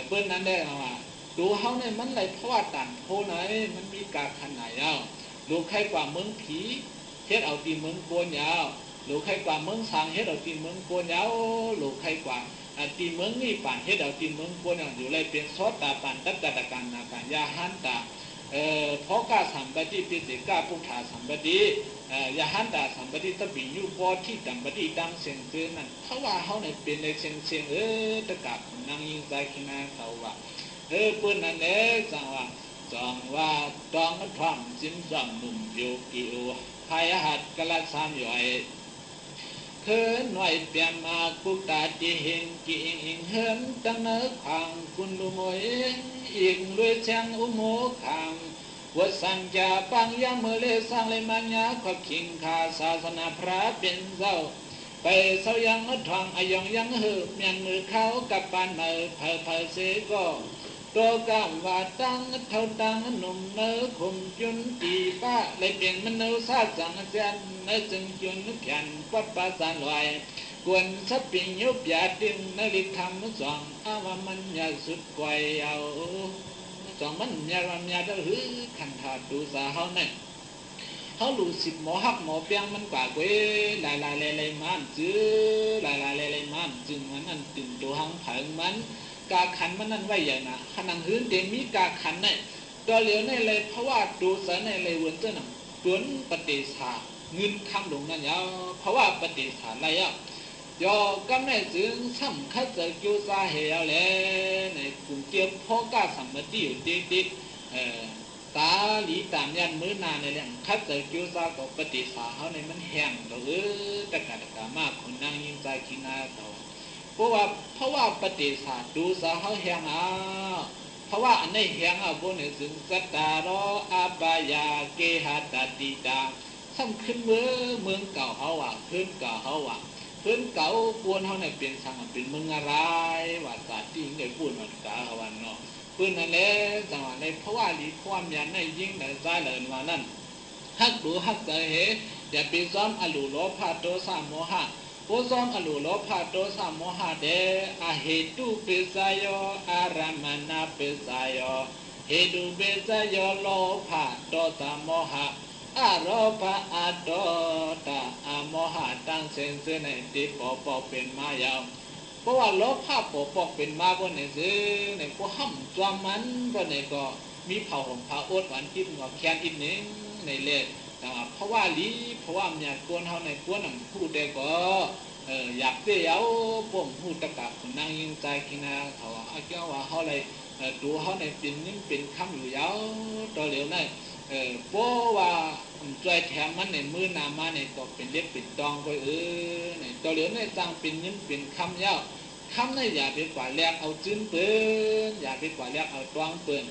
เปิ้นนั้นได้ว่าดูเขาเนี่ยมันเลยเพราะว่าตันโพไหนมันมีกาขันไหนเอาดูใครกว่าเมืองผีเฮ็ดเอาตีเมืองโกนยาวหลูกใครกว่าเมืองสางเฮ็ดเอาตีเมืองโกนยาวหลูกใครกว่าตีเมืองนี่ป่านเฮ็ดเอาตีเมืองโกนยาวอยู่เลยเป็นซอตาป่านตักกะตะการนาการยาหันตาเพราะกาสัมปติปิสิกาพุทธาสัมปติยาหันตาสัมปติตะบิญญูปอที่ตัมปติดังเสียงเตือนนั่นเพราะว่าเขาเนี่ยเป็นในเสียงตะกับนางยิงใจขึ้นมาเขาว่าปืนนั่นจังว่าตองทอมจิ้มจังหนุ่มโยกิโอพายหัดกะละสามย่อยเขินหน่อยเปียมากุกตาจีเฮงกิอิงเฮินตังเนื้อขังคุณดูมวยอีกด้วยเชียงอุโมขังวัดสังจาปังยามเมื่อเลสังเลมัญญาขบขิงขาศาสนาพระเป็นเจ้าไปเสายังทองอายองยังเหือเมียนมือเขากับปานเมื่อเพอเสก็ตัวกามว่าตั้งเท่าตั้งหนุ่มเนื้อคุมจุนตีป้าเลยเปลี่ยนมันเนื้อซาจังเสียนเนื้อจึงจุนแขนปัดปาสานลอยกวนสับปิญยุบยาดึงนลิทำสองอาว่ามันยาสุดไกวเอาสองมันยาวันยาเดือขันถาดูสาเขาเนี่ย เขาหลุดสิบหมอหักหมอเปียงมันกว่าเว้ยลายเลยมันจื้อลายเลยมันจึงมันนั่นตึงตัวหังเผิงมันกาขันมันนั่นไว้อย่างนะขนังหื้นเดมีกาขันเนี่ยตัวเหลียวในเลยเพราะว่าดูสารในเลยวนเจ้าหนังตวนปฏิสาเงินคำหลงนั่นยาวเพราะว่าปฏิสาอะไรอ่ะยอกำในจึงซ้ำคัดจะกิวซาเหี่ยวเลยในกลุ่มเกี่ยวพ่อกาสัมมติอยู่ดิตาหลีตามยันมือนานในเรื่องคัดเจอกิวซากับปฏิสาเขาในมันแห้งเราตะกามากคนนั่งยิงใจกินนาเขาเพราะว่าปฏิสาดูสาเขาแห้งเพราะว่าอันนี้แห้งบนในสึงสัตตารออาบายาเกหัตติตาซ้ำขึ้นเมืองเก่าเขาพื้นเก่าเขาพื้นเก่าปวนเขาในเปลี่ยนสังเป็นเมืองอะไรว่าศาสตร์ที่ได้พูดมาตาเขาวันเนาะพื้นนั่นแหละจังหวะในเพราะว่าลีความยันในยิ่งในใจเลยว่านั่นฮักดูฮักใจเหอย่าไปซ้อมอลูโลภะโทสะโมหะโอซ้อมอลูโลภะโทสะโมหะเดอเหตุเปสายโยอารามนาเปสายโยเหตุเปสายโยโลภะโทสะโมหะอารภะอโตตะอโมหะตั้งเส้นเส้นในติปปเป็นมายาวเพราะว่าโลภะปกเป็นมาบนในซื้อในพวกห้ำจอมมันบนในก็มีเผาของเผาอดหวานกินกับแคนอีกนึงในเล่เพราะว่าลีเพราะว่ามีกวนเขาในกวนหนังพูดได้ก็อยากเตี้ยวป่มพูดตะกับคนนั่งยิงใจกินนะเขาอาเจ้าว่าเขาเลยดูเขาในเป็นนิ่งเป็นคำอยู่ยาวต่อเหลียวในเพราะว่าใจแถมมันในมือนามาในก็เป็นเล็บเป็นตองก็ในต่อเหลียวในจังเป็นนิ่งเป็นคำยาวคำในอย่าไปกว่าแลกเอาจื้นเปิ้นอย่าไปกว่าแลกเอาตวงเปิ้น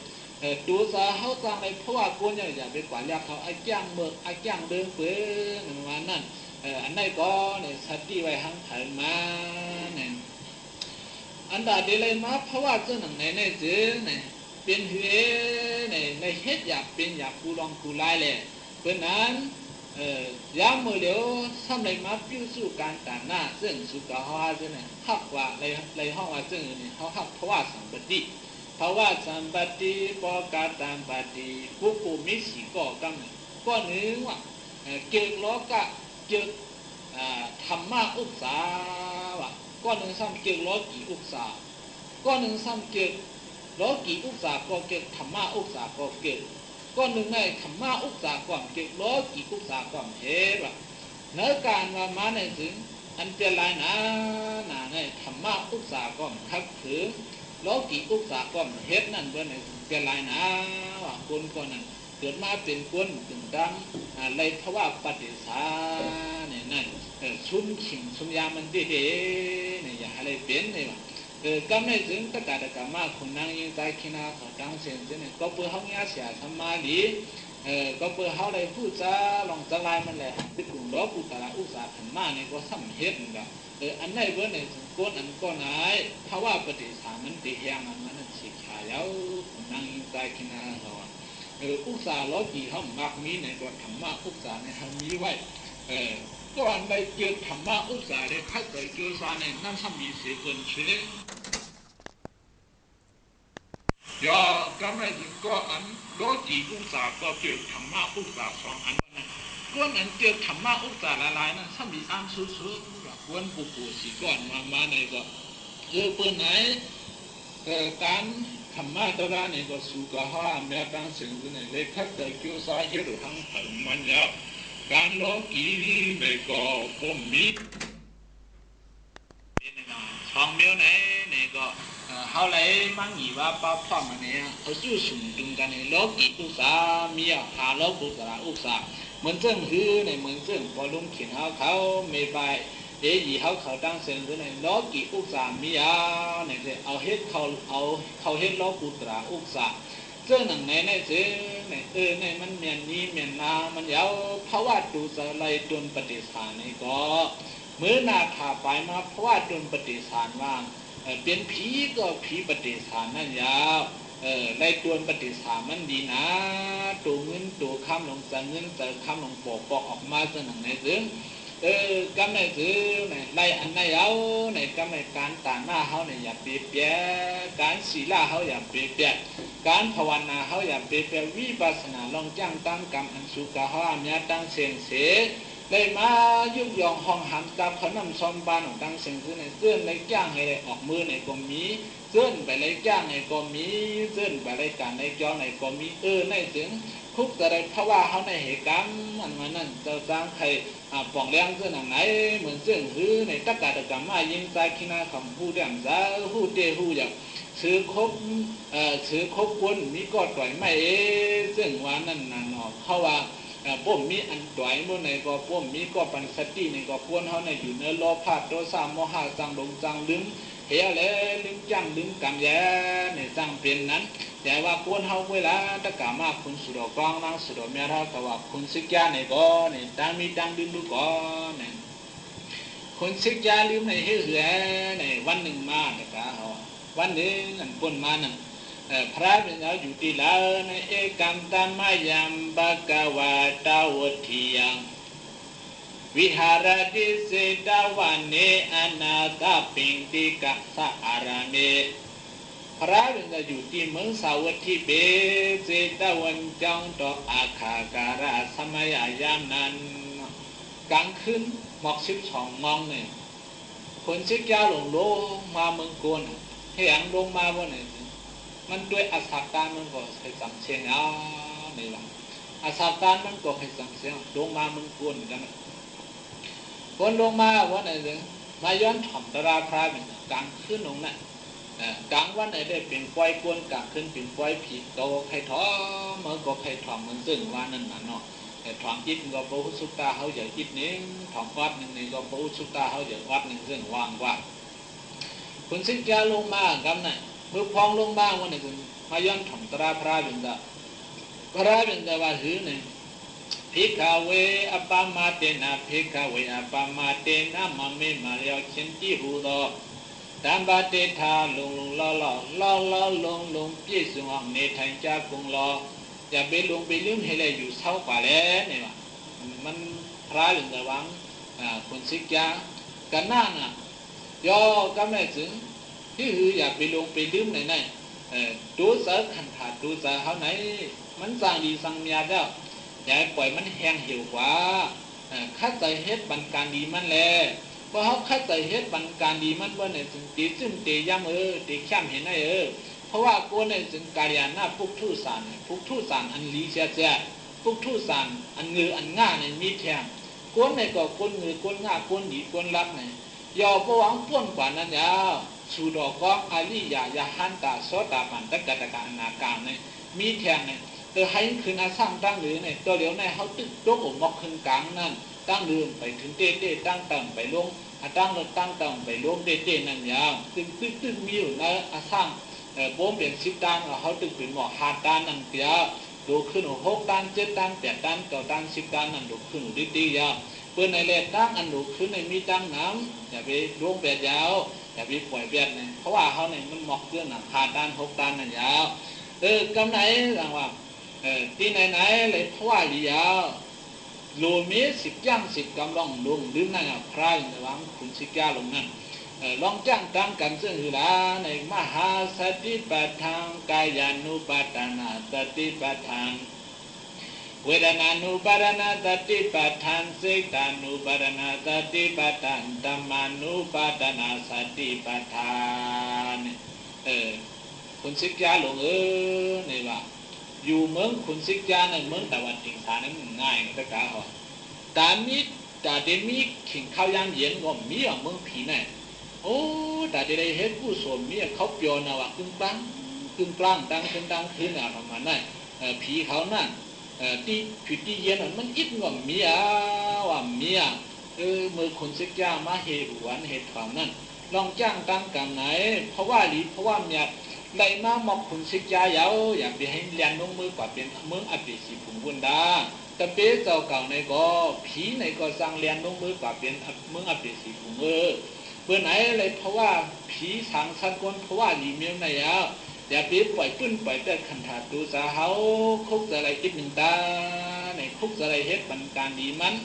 ดูซะเขาจังในเพราะว่ากูเนี่ยอย่าไปกว่าแลกเขาไอ้แก้งเมือกไอ้แก้งเดินเปิ้นวันนั้นอันนั้นก็เนี่ยสติไว้หังไถมาเนี่ยอันใดเดเลยมาเพราะว่าเจ้าหนังในจื้อเนี่ยเป็นเหือในเฮ็ดอยากเป็นอยากกูลองกูไล่เลยเพื่อนนั้นยามมือเดียวทำไรมาพิสูจน์การต่างหน้าซึ่งสุกาฮาซึ่งเนี่ยฮักว่าในห้องว่าซึ่งเนี่ยเขาฮักเพราะว่าสัมปติเพราะว่าสัมปติปกาตัมปติผู้มิสีก่อกำเนิดก็นึกว่าเกี่ยวล้อกะเกี่ยวธรรมะอุตสาว่ะก็นึกซ้ำเกี่ยวล้อกี่อุตสาก็นึกซ้ำเกี่ยวล้อกี่อุตสาก็เกี่ยวธรรมะอุตสาก็เกี่ยวก็หนึ่งในธรรมะอุตสาก่อนเก็บล้อกี่อุตสาก่อนเฮ็ดว่าเนื้อการว่ามาในถึงอันเป็นไรนะในธรรมะอุตสาก่อนคับถือล้อกี่อุตสาก่อนเฮ็ดนั่นเป็นในเป็นไรนะว่าคนก่อนนั้นเกิดมาเป็นคนถึงดังอะไรเพราะว่าปฏิสาเนี่ยนั่นชุนขิงชุนยามันเด็ดเนี่ยอย่าอะไรเป็นเลยว่าก็ไม่ถึงตะกามาคนนั่งยิงใจขี้นาเขาตั้งเสียงเนี่ยก็เพื่อเขาเนี่ยเสียทำมาดีก็เพื่อเขาได้พูดจาลองจะลายมันแหละที่กลุ่มล้อกุตระอุตสาหขันมาเนี่ยก็ซ้ำเฮ็ดแบบอันไหนเบอร์เนี่ยก้นอันก้อนไหนเพราะว่าปฏิสามันตีแหงมันฉีกขาแล้วคนนั่งยิงใจขี้นาเขาอุตสาล้อกี่เขามักมีในก็ธรรมะอุตสาเนี่ยเขามีไว้ก่อนไปเจอธรรมะอุตสาเนี่ยถ้าเกิดเจอสาเนี่ยนั่นถ้ามีเสียเกินเชื่อยากำไรถึงก็อันล้อกี่อุตสาก็เจอธรรมะอุตสาสองอันนั้นก้อนอันเจอธรรมะอุตสาละลายนั้นถ้ามีอันสู้ๆแบบก้อนปูสีก้อนมาในก็เปิดไหนการธรรมะตัวนั้นก็สุขหาแม้ตั้งสิ่งนี้เลยถ้าเกิดเกี่ยวสาเหตุทางผลมันยาวการล้อกี่ไม่ก็บ่มีช่องเดียวไหนก็เขาเลยมั่งอีว่าป้าพ่อมันเนี่ยเขาสู้สุ่มดึงกันในล้อกี่อุตสามีหาล้อกุตระอุตสาเหมือนเรื่องฮือในเหมือนเรื่องพอลุงเขียนเขาไม่ไปยีเขาตั้งเส้นหรือในล้อกี่อุตสามีเนี่ยเอาเฮ็ดเขาเฮ็ดล้อกุตระอุตสาเจ้าหนังในเจ้ในในมันเมียนนี้เมียนนามันยาวเพราะว่าดูสไลจนปฏิสารในก็เมื่อนาถาไปมาเพราะว่าจนปฏิสารว่างเป็นผีก็ผีปฏิสารนั่นยาวในตัวปฏิสารมันดีนะตัวเงินตัวคำลงจะเงินจะคำลงปอกออกมาเจ้าหนังในเรื่อง ก็ไม่ถือในอันในเอาในก็ไม่การตาหน้าเขาเนี่ยอย่าเปรียบเทียบการศีลาเขาอย่าเปรียบเทียบการภาวนาเขาอย่าเปรียบเทียบวิปัสสนาลองจ้างตั้งกรรมอันสุขเขาอามีตั้งเสียงเสได้มายุบยองห้องหันตาขนมซอมบานของตั้งเสียงซื้อในเสื้อในจ้างให้ออกมือในกรมีเสื้อไปเลยจ้างในกรมีเสื้อไปเลยการในจ้องในกรมีในถึงคุกแต่ได้เพราะว่าเขาในเหตุการณ์มันนั่นจะสร้างใครป่องเลี้ยงเสื้อหนังไหนเหมือนเสื้อหือในตักกาตกรรมมายิงใจขี้นาคำพูดเรื่องซาหูเตหูอย่างซื้อครบคนมีก็ต่อยไม่ซึ่งว่านั่นน่ะเนาะเขาว่าป้มมีอันต่อยมื่อในก็ป้มมีก็ปันสติในก็ป้วนเขาในอยู่เนื้อโลภะโทสะโมหะจังดงจังลืมเฮียเลยลืมจังลืมกำแย่ในจังเป็นนั้นแต่ว่าป้วนเขาเวลาตะกามาคุณสุดกองนั่งสุดเมียเราก็ว่าคุณสิกาในก็ในตั้งมีตั้งลืมดูก่อนในคุณสิกาลืมในเฮียในวันหนึ่งมาตะกาเขาวันหนึ่งอันป้นมานั่นพระเป็นเราอยู่ที่ลาวในเอกัมตามายามบากวาตาวทิยังวิหารติเสตวันเนอนาตาปิงติกัสสะอารามะพระเป็นเราอยู่ที่เมืองสาวัตถีเบเสตวันจังต่ออาคาการะสมัยยามนั้นกลางคืนหมอก12 โมงเนี่ยคนชิกยาหลงมาเมืองโกนให้ยังลงมาว่าไหนมันด้วยอาสาการมันก็ให้สังเชียงนี่แหละอาสาการมันก็ให้สังเชียงลงมาเมืองโกนกันคนลงมาว่าไหนถึงมาย้อนถ่อมตราพระเป็นกลางคืนลงนั่นกลางวันไหนได้เป็นปล่อยกวนกลางคืนเป็นปล่อยผีโตใครท้อเมื่อก็ใครถ่อมมันซึ่งว่านั่นน่ะเนาะแต่ถ่อมจิตก็ปุสุตาเขาอย่าจิตนึงถ่อมวัดหนึ่งนี่ก็ปุสุตาเขาอย่าวัดหนึ่งซึ่งว่างว่าคุณสิจาลงมากันน่ะมือพองลงบ้างวันนี้คุณมาย้อนถ่อมตราพระเป็นดาพระเป็นดาว่าหือเนี่ยภิกขเวอปามาเตนะภิกขเวอปามาเตนะมะเมมาเลียวชินติหูโตตัมบะเตธาลงลงပြည့်စုံအောင်နေထိုင်ကြကုန်လောอย่าไปลงไปลืมให้เลยอยู่เศร้ากว่าแล้วเนี่ยมันพระหรือระวังคนสิกยากันนั่นน่ะย่อก็ไม่ถึงที่คืออย่าไปลงไปลืมไหนดูเสือขันขาดดูเสือเขาไหนมันสร้างดีสร้างเมียแล้วอย่าปล่อยมันแห้งเหี่ยวกว่าข้าใจเฮ็ดบันการดีมันแลเพราะเขาข้าใจเฮ็ดบันการดีมันว่าเนี่ยถึงตีซึมตีย่ำตีข้ามเห็นได้เพราะว่ากูเนี่ยถึงการยาหน้าพุกทุสานพุกทุสานอันลีเสียพุกทุสานอันเงืออันง่าในมีแทงกูเนี่ยก็กูเงือกูง่ากูดีกูรักเนี่ยย่อประวังป้วนกว่านั้นยาวสูดอกองอาลียาหันตาโสตาปันตะกะตะกะอนาการเนี่ยมีแทงเนี่ยให้คืนอาสร้างตั้งหรือเนี่ยตัวเดียวเนี่ยเขาตึกโต๊ะหมอกขึ้นกลางนั่นตั้งเรือไปถึงเต้ตั้งต่ำไปลงตั้งรถตั้งต่ำไปลงเต้นั่นยาวตึกมีอยู่นะอาสร้างโป้เปลี่ยน10 ด้านเขาตึกเป็นหมอก5 ด้านนั่นเดียวดูขึ้น6 ด้าน7 ด้าน8 ด้าน9 ด้าน10 ด้านนั่นดูขึ้นดียาวเพื่อนในเล็ดตั้งอันดูขึ้นในมีตั้งน้ำอย่าไปล่วงแบบยาวอย่าไปปล่อยแบบเนี่ยเพราะว่าเขาเนี่ยมันหมอกเรื่อง5 ด้าน6 ด้านนั่นยาวกำไหนต่างว่าที่ไหนเลยเพราะว่าดียาวโลเม10 ย่าง10 กำลังลงลืมนั่นพระอย่างว่าคุณสิกาลงนั่นลองจ้างตั้งกันซึ่งคือละในมหาสติปัฏฐานกายานุปัฏฐานาสติปัฏฐานเวทนานุปัฏฐานาสติปัฏฐานสิกขานุปัฏฐานาสติปัฏฐานธัมมานุปัฏฐานาสติปัฏฐานคุณสิกาลงนี่ว่าอยู่เมืองคุณสิกาในเมืองตะวันติงสานั้นง่ายตะกาหอแต่เดมีขิงข้าวยามเย็นก็มีเมืองผีเนี่ยโอ้แต่เดได้เห็นผู้สวมมีเขาเปียวนะว่ากึ่งกลางดังขึ้นอะไรประมาณนั้นผีเขานั่นที่ผิดที่เย็นมันอิดว่ามีว่ามีเมื่อคุณสิกามาเหตุหวานเหตุความนั่นลองจ้างตั้งกันไหนเพราะว่าเนี่ยได้มาหมอกคุณสิกายาวอยากไปให้เรียนลงมือกว่าเป็นเมืองอภิสิภูมิบุญดาแต่เป๊ะเจ้าเก่าในก็ผีในก็สร้างเรียนลงมือกว่าเป็นเมืองอภิสิภูมิเพื่อไหนเลยเพราะว่าผีสางสันกวนเพราะว่าลีเมียวในยาวอย่าไปปล่อยปื้นปล่อยแต่ขันถาดูสาเขาคุกอะไรอีกหนึ่งตาในคุกอะไรเฮ็ดบันการดีมัน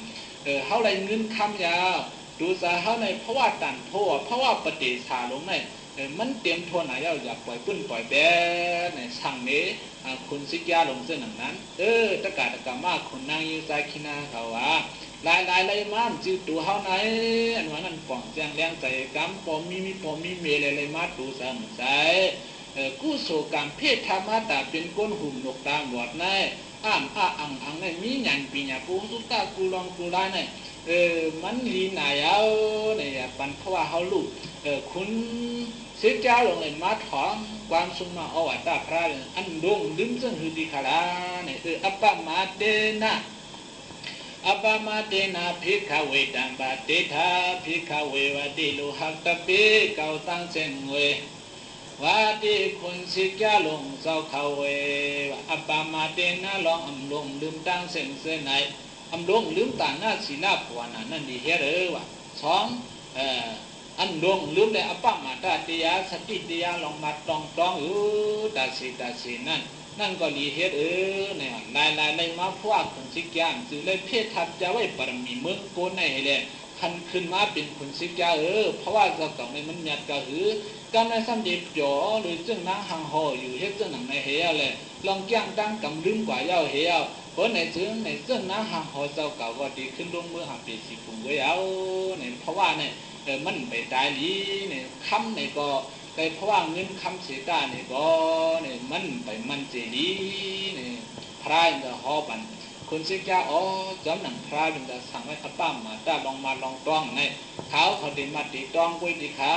เขาเลยเงินคำยาวดูซะเขาในเพราะว่าตันโทเพราะว่าปฏิสาลงในมันเตรียมโทนไหนอยากปล่อยปื้นปล่อยแบในช่างนี้คุณสิกยาลงเส้นหนังนั้นตะกามาคุณนางยูซาคินาเขาว่าลายเลยมาจืดตัวเขาไหนอันว่านั้นป่องแจงแรงใจกำปอมีเมเลยมาดูซะเหมือนใจกู้โศกรรมเพศธรรมะแต่เป็นก้นหุ่มหนกตามหมดในอังในมีหยันปีหยาปูสุตากูลองกูได้ในมันลีนายเอาเนี่ยปันเพราะว่าเขาลูกคุณเสียเจ้าลงเลยมาถอนความสุมาเอาอัตตาพระอันดงลืมซึ่งหือดีขลาเนี่ยอัปปมาเตนะอัปปมาเตนะพิกขเวตัมปะเตถาพิกขเววติโลหัตตปิเกาตั้งเส้นเวว่าที่คุณสิกยาลงเจ้าเขาเวอัปปามาเตนะลองอำลงลืมตั้งเส้นไหนอำลงลืมต่างหน้าศีลาภวนานั่นดีเฮเรอวะสองอันลงลืมได้อัปปามาตาติยาสติติยาลองมาตองตาสีนั่นก็ดีเฮเนี่ยลายมาพวกคุณสิกยาจือเลยเพศทับจะไว้ปรมีเมืองโกนในเลยคันขึ้นมาเป็นคุณสิกยาเพราะว่าเจ้าเก่าในมันยัดกระหือกำในสัมเด็จจ่อหรือจึงนั่งห่างห่ออยู่เฮ็ดจึงหนังในเฮียเลยลองแก้งตั้งกำลืมกว่าเย้าเฮียเพราะในจึงนั่งห่างห่อเจ้าเก่าก็ดีขึ้นลงมือหาปีสิปุ่งไว้เอาเนี่ยเพราะว่าเนี่ยมันไปตายลีเนี่ยคำเนี่ยก็แต่เพราะว่าเงินคำเสียตาเนี่ยก็เนี่ยมันไปมันเจลีเนี่ยพรายจะห่อบันคุณสิกาจำหนังพระเป็นจะสั่งไว้ขับป้ามาถ้าลองต้องในเขาดีมาตีต้องกุ้ยตีขา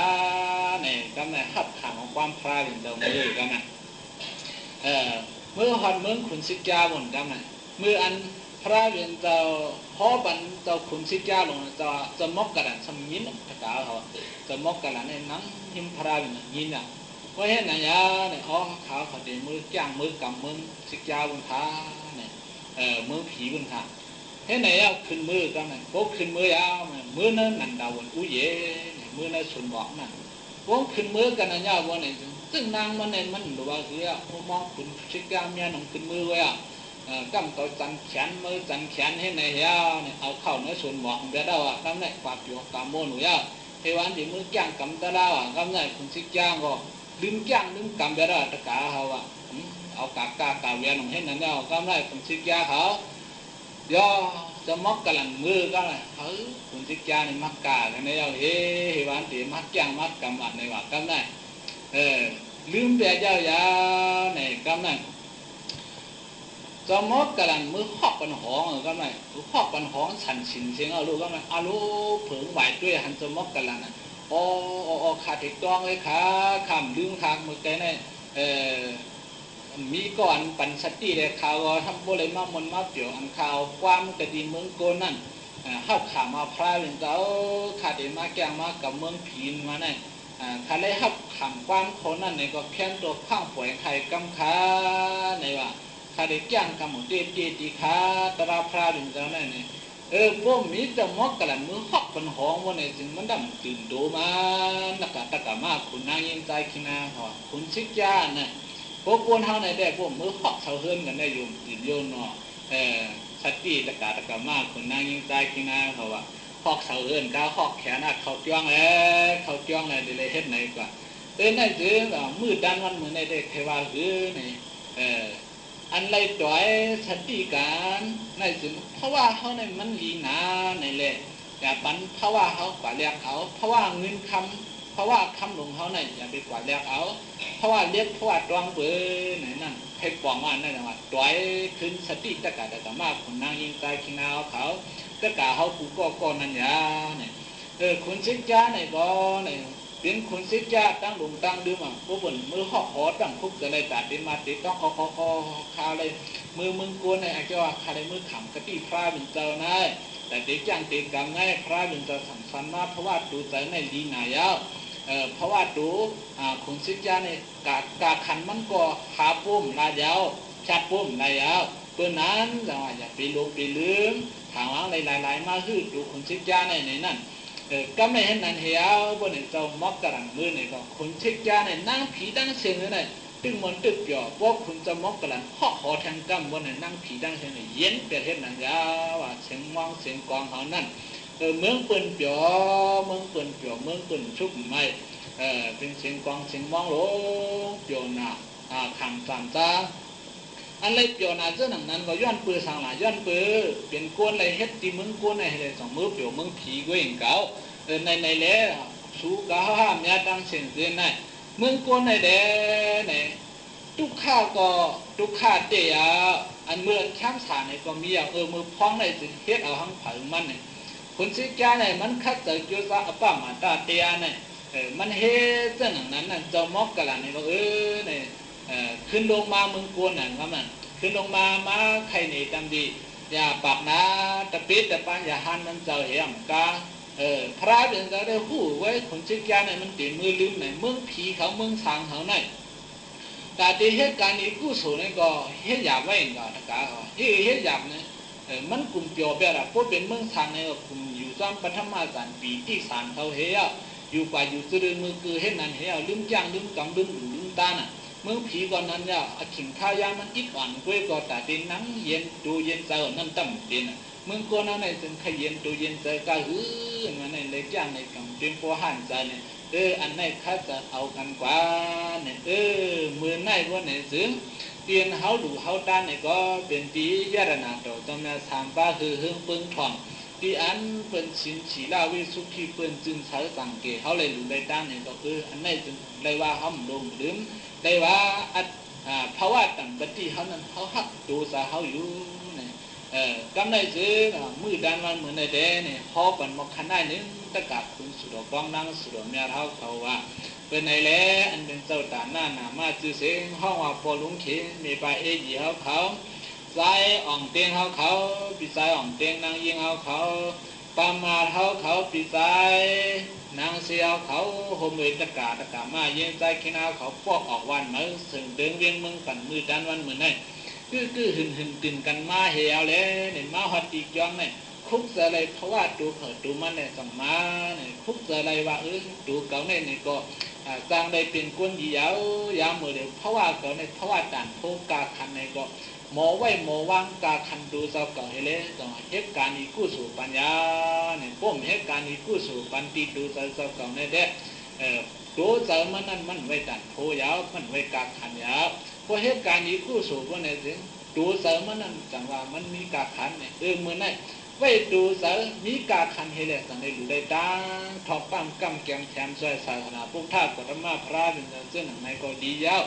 เนี่ยก็ในหับขังของความพระเป็นเดิมมือกันนะเมื่อหอนเมืองคุณสิกาบนกันนะเมื่ออันพระเป็นเจ้าห่อบันเจ้าคุณสิกาลงจะมกกระดันสมินตะกาเขาจะมกกระดันในนังหิมพระเป็นยินอ่ะว่าเห็นนะยาเนี่ยเขาดีมือจ้างมือกำมือสิกาบนขาเนี่ยมือผีบนขาเห็นไหนเอาขึ้นมือกันนะพวกขึ้นมือเอามือนั้นนันดาวันอุ้ยเย่มือนั้นสุนบอกนั่นพวกขึ้นมือกันนะยาวันไหนซึ่งนางมันเนี่ยมันดูว่าคือมองคุณชิกาเมียน้องขึ้นมือไว้กำตัวจันแขนมือจันแขนเห็นไหนยาเนี่ยเอาเข้าเนื้อสุนบอกเดี๋ยวเรากำไหนปากอยู่กำโมนุยาเทวันที่มือแก้งกำตะลากำไหนคุณชิกาก็ลืมแก้งลืมกำเดี๋ยวเราตะกาเขาเอากาเวียนของเห็นนั่นแล้วกำไรคุณสิกยาเขาย่อจะมอกกะหลังมือก็เลยคุณสิกยาในมักกากันในเอาเฮ้วันตีมักแก้งมักกำอันในว่ากำไรลืมแต่เจ้ายาในกำไรจะมอกกะหลังมือหอกปันหองกำไรหอกปันหองฉันฉินเสียงเอาลูกกำไรเอาลูกเผิงไหวด้วยหันจะมอกกะหลังนะขาดติดต้องเลยขาคำลืมคางมือแกในมีก่อนปันสติเลยข่าวทำโบเลยมามันมาเปี่ยวอันข่าวความกระดีเมืองโกนนั่นเข้าขามาพระเป็นเจ้าขาดมาแกงมากับเมืองผีนมาเนี่ยขาเลยเข้าขังความคนนั่นเนี่ยก็แค้นตัวข้างป่วยไข่กำขาเนี่ยว่าขาได้แกงกำหมดตีขาตราพระเป็นเจ้าเนี่ยพวกมีแต่มอกกระหลังมือหอกเป็นหองวันเนี่ยจึงมันดำตื่นโตมานักตะกะมาคุณนางยินใจคินาหัวคุณชิกยาเนี่ยพวกคนเฮาในได้พวกมือหอกเสาเฮิรนกันได้อยู่ตื่นโยนเนาะสติตะกะมาคุณนางยินใจคินาเขาว่าหอกเสาเฮิรนก้าหอกแขนเขาจ้องเขาจ้องเลยเลยเฮ็ดไหนกว่านั่นคือมือดันวันมือในได้เทวาคือในอันไรต่อยสติการในจึงเพราะว่าเขาในมันลีนาในแหละแต่ปันเพราะว่าเขากว่าเรียกเขาเพราะว่าเงินคำเพราะว่าคำหลวงเขาในอย่าไปกว่าเรียกเขาเพราะว่าเรียกเพราะว่าตรองเบอร์ไหนนั่นให้ปองว่านั่นว่าต่อยขึ้นสติตะกะมากคนนางยิงใจขิงเอาเขาตะกะเขากูก็นั่นยาเนี่ยคุณชิดจ้าในบ่ในเป็นคนสิจ้าตั้งหลงตั้งดื่มผู้บนมือหอกหอตั้งคุกจะเลยตัดมาติดต้องคาเลยมือโกนในอาจจะว่าคาเลยมือขำกะตีพระเป็นเจ้านายแต่ติดจ้างติดกรรมง่ายพระเป็นเจ้าสังสรรค์มาเพราะว่าดูใจในดีหนายาวเพราะว่าดูคนสิจ้าในกาขันมันก็ขาปุ่มลายาวชัดปุ่มลายาวตัวนั้นจะว่าอย่าไปลงไปลืมถามว่าหลายมาคือดูคนสิจ้าในนั่นก็ไม่เห็นนั่นเหี้ยบนเจ้ามอกกระดังมือเนี่ยก็คนชิกยาเนี่ยนั่งผีตั้งเสียงเนี่ย ตึงมันตึกเกี่ยวพวกคุณจะมอกกลันข้อขอแทงกำวันนั่งผีดังเช่นเย็นเป็นเห็นหนังยาวว่าเสียงมองเสียงกองเขานั่นเมืองปืนเปียวเมืองปืนเปียวเมืองปืนชุบไม่เป็นเสียงกองเสียงมองโลเปียวหนาขังสามตาอันไรเปียวหนาเจ้าหนังนั้นก็ย้อนปืนสังหลายย้อนปืนเป็นกวนไรเฮ็ดตีเมืองกวนไรเลยสองมือเปียวเมืองผีก็เองเก่าในเล่สู้ก้าวห้ามยาดังเสียงเสียงในเมืองกวนในเด้เนี่ยทุกข้าก็ทุกข้าเดียอันเมื่อช้างสาเนี่ยก็มีมือพ้องในสิเฮ็ดเอาหังเผามันเนี่ยคนสิจ้าเนี่ยมันคัดเจอเกี่ยวกับป้ามาตาเตียเนี่ยมันเฮ็ดเจ้าหนังนั้นน่ะจะมอกกันละเนี่ยก็เนี่ยขึ้นลงมาเมืองกวนน่ะครับมันขึ้นลงมาใครเนี่ยจำดีอย่าปากนะตะปิดตะปันอย่าหันมันเจ้าเหี้ยมกาพระเดินจะได้หู้ไว้คนสิจ้าเนี่ยมันตีมือลืมเนี่ยเมืองผีเขาเมืองสางเขาเนี่ยแต่ที่เหตุการณ์นี้กู้สูงนี่ก็เหตุหยาบไว้ก็ตะกาเหตุหยาบเนี่ยมันกลุ่มเปียวเปียละพวกเป็นเมืองสางเนี่ยกลุ่มอยู่ซ้ำปฐมจารย์ปีที่สามเขาเฮียอยู่กว่าอยู่ตื่นมือคือเหตุนั้นเฮียลืมจ้างลืมกำลืมหูลืมตาน่ะเมืองผีก่อนนั้นเนี่ยขิงข้าวยามันอีกอ่อนกล้วยก็แต่ที่นั่งเย็นดูเย็นเจอนั่นตั้มเตียนเมืองก่อนนั้นเนี่ยจึงขยันดูเย็นเจอก็มันในเลยจ้างในกำเป็นพอหันใจเนี่ยอันไหนข้าจะเอากันกว่าเนี่ยมือไหนว่าเนี่ยซึ่งเตียนเฮาดูเฮาด้านเนี่ยก็เป็นตียาระนาโตต้องมาสามป้าคือเฮืองปึ้งทองที่อันเป็นสินฉีลาวิสุขีเป็นจึงใช้สังเกตเขาเลยรู้ได้ด้านเนี่ยก็อันไหนจึงได้ว่าห้ำลงลืมได้ว่าเพราะว่าตั้งบัดที่เขานั้นเขาหักดูซาเขาอยู่เนี่ยกำไรซื้อมือด้านวันเหมือนในเดเนี่ยพอเป็นมกขณะนึงตะกาศคุณสุดกองนั่งสุดเมียเขาว่าเป็นในแหล่อันเป็นเจ้าตาหน้ามาจื้อเสียงห้องว่าพอลุงเขียนมีไปเอจีเขาสายอ่องเตียงเขาปีสายอ่องเตียงนางยิงเขาปามาเขาปีสายนางเสียวเขาโฮมเลยตะกามาเย็นใจขี้นาเขาปอกออกวันมือสึงเดินเวียงมึงกันมือด้านวันเหมือนไงคือหึนตื่นกันมาเหี่ยวเลยเนี่ยมาหอดอีกย้อนเนี่ยคุกอะไรเพราะว่าดูเผิดดูมันเนี่ยสัมมาเนี่ยคุกอะไรว่าดูเก่าเนี่ยก็จางได้เป็นก้นยาวยาวมือเดียวเพราะว่าเก่าเนี่ยเพราะว่าด่านโพกาคันเนี่ยก็หมอไว้หมอวางกาคันดูเจ้าเก่าให้เลยต่อเหตุการณ์นี้กู้สู่ปัญญาเนี่ยป้อมเหตุการณ์นี้กู้สู่ปันติดูเจ้าเก่าเนี่ยเด้ดูเจ้ามันนั่นมันไว้ด่านโพยาวมันไว้กาคันยาวเพราะเหตุการณ์นี้กู้สู่ว่าเนี่ยสิดูเจ้ามันนั่นจังว่ามันมีกาคันเนี่ยเมื่อไหร่ไว้ดูเสือมีกาคันเฮเลสังในดูได้ตาทอปั้มกำแกมแถมช่วยศาสนาพวกท่ากฎมาพระเป็นเส้นหนังในก็ดียาว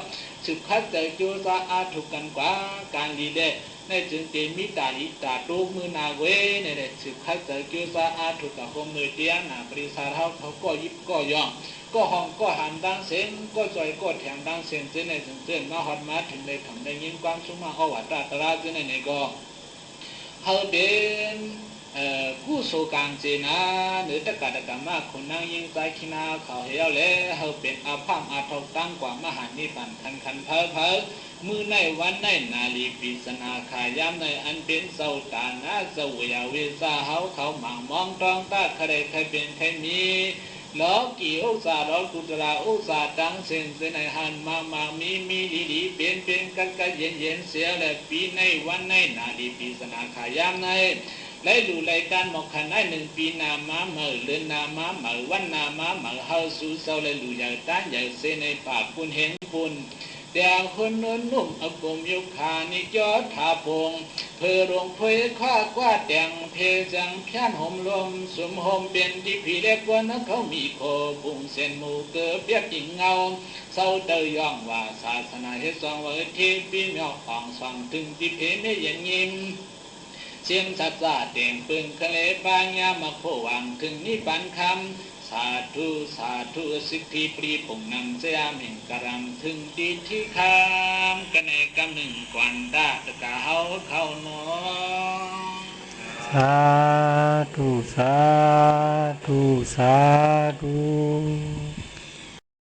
สืบคัดใจโจซาอาถูกกันกว่าการดีเดในจึงเตมิตาลิตาตูมือนาเวเนี่ยสืบคัดใจโจซาอาถูกกับคนมือเตียนาปริสาเขาก็ยิบก็ย่องก็ห้องก็หันดังเสียงก็จอยก็แถมดังเสียงเส้นในจึงเส้นมาหอดมาถึงในทำได้ยินความสุมาเอาวัดตราเส้นในก็เขาเป็นกู้โศกังเจนาหรือตะกัดกรรมะคนนั่งยิงใจขีนาเขาเหี่ยวเลยเขาเป็นอาภัมอาทกตั้งกว่ามหานิพพานคันเพอมือในวันในนาลีปิศนาขายามในอันเป็นเสาตานาเสวยเวซาเขาหมั่งมองตองตาใครเป็นใครมีล้อกี่อุตสาล้อกุตลาอุตสาดังเส้นในหันมามีดีเป็นกันเย็นเสียและปีในวันในนาลีปิศนาขายามในไล่ดูรายการหมอกขันได้1 ปีนามาเหมือเลือนนามาเหมือวันนามาเหมือเฮาสู่เศร้าไล่ดูใหญ่ต้านใหญ่เสในปากคุณเห็นคุณแต่คนนุ่มอกลมยุคานิจอดผาพงเพอรวงเพยข้ากว่าแต่งเพจังแค้นห่มลมสมห่มเป็นที่ผีเล็กว่านักเขามีโคบุงเส้นหมูเกิดเปียกจิงเงาเศร้าเตยย่องว่าศาสนาเฮสองว่าเทปีเมียวของสองถึงที่เพไม่ยันยิ้มเสียงสัจจะเต่งปืนคะเลปางยามาโควังถึงนิปันคำสาธุสิทธิปรีปุ่งนำเสียมิงกรังถึงดีที่คำกันในกำหนึ่งกวนดาตะกะเฮาเข้านอสาธุ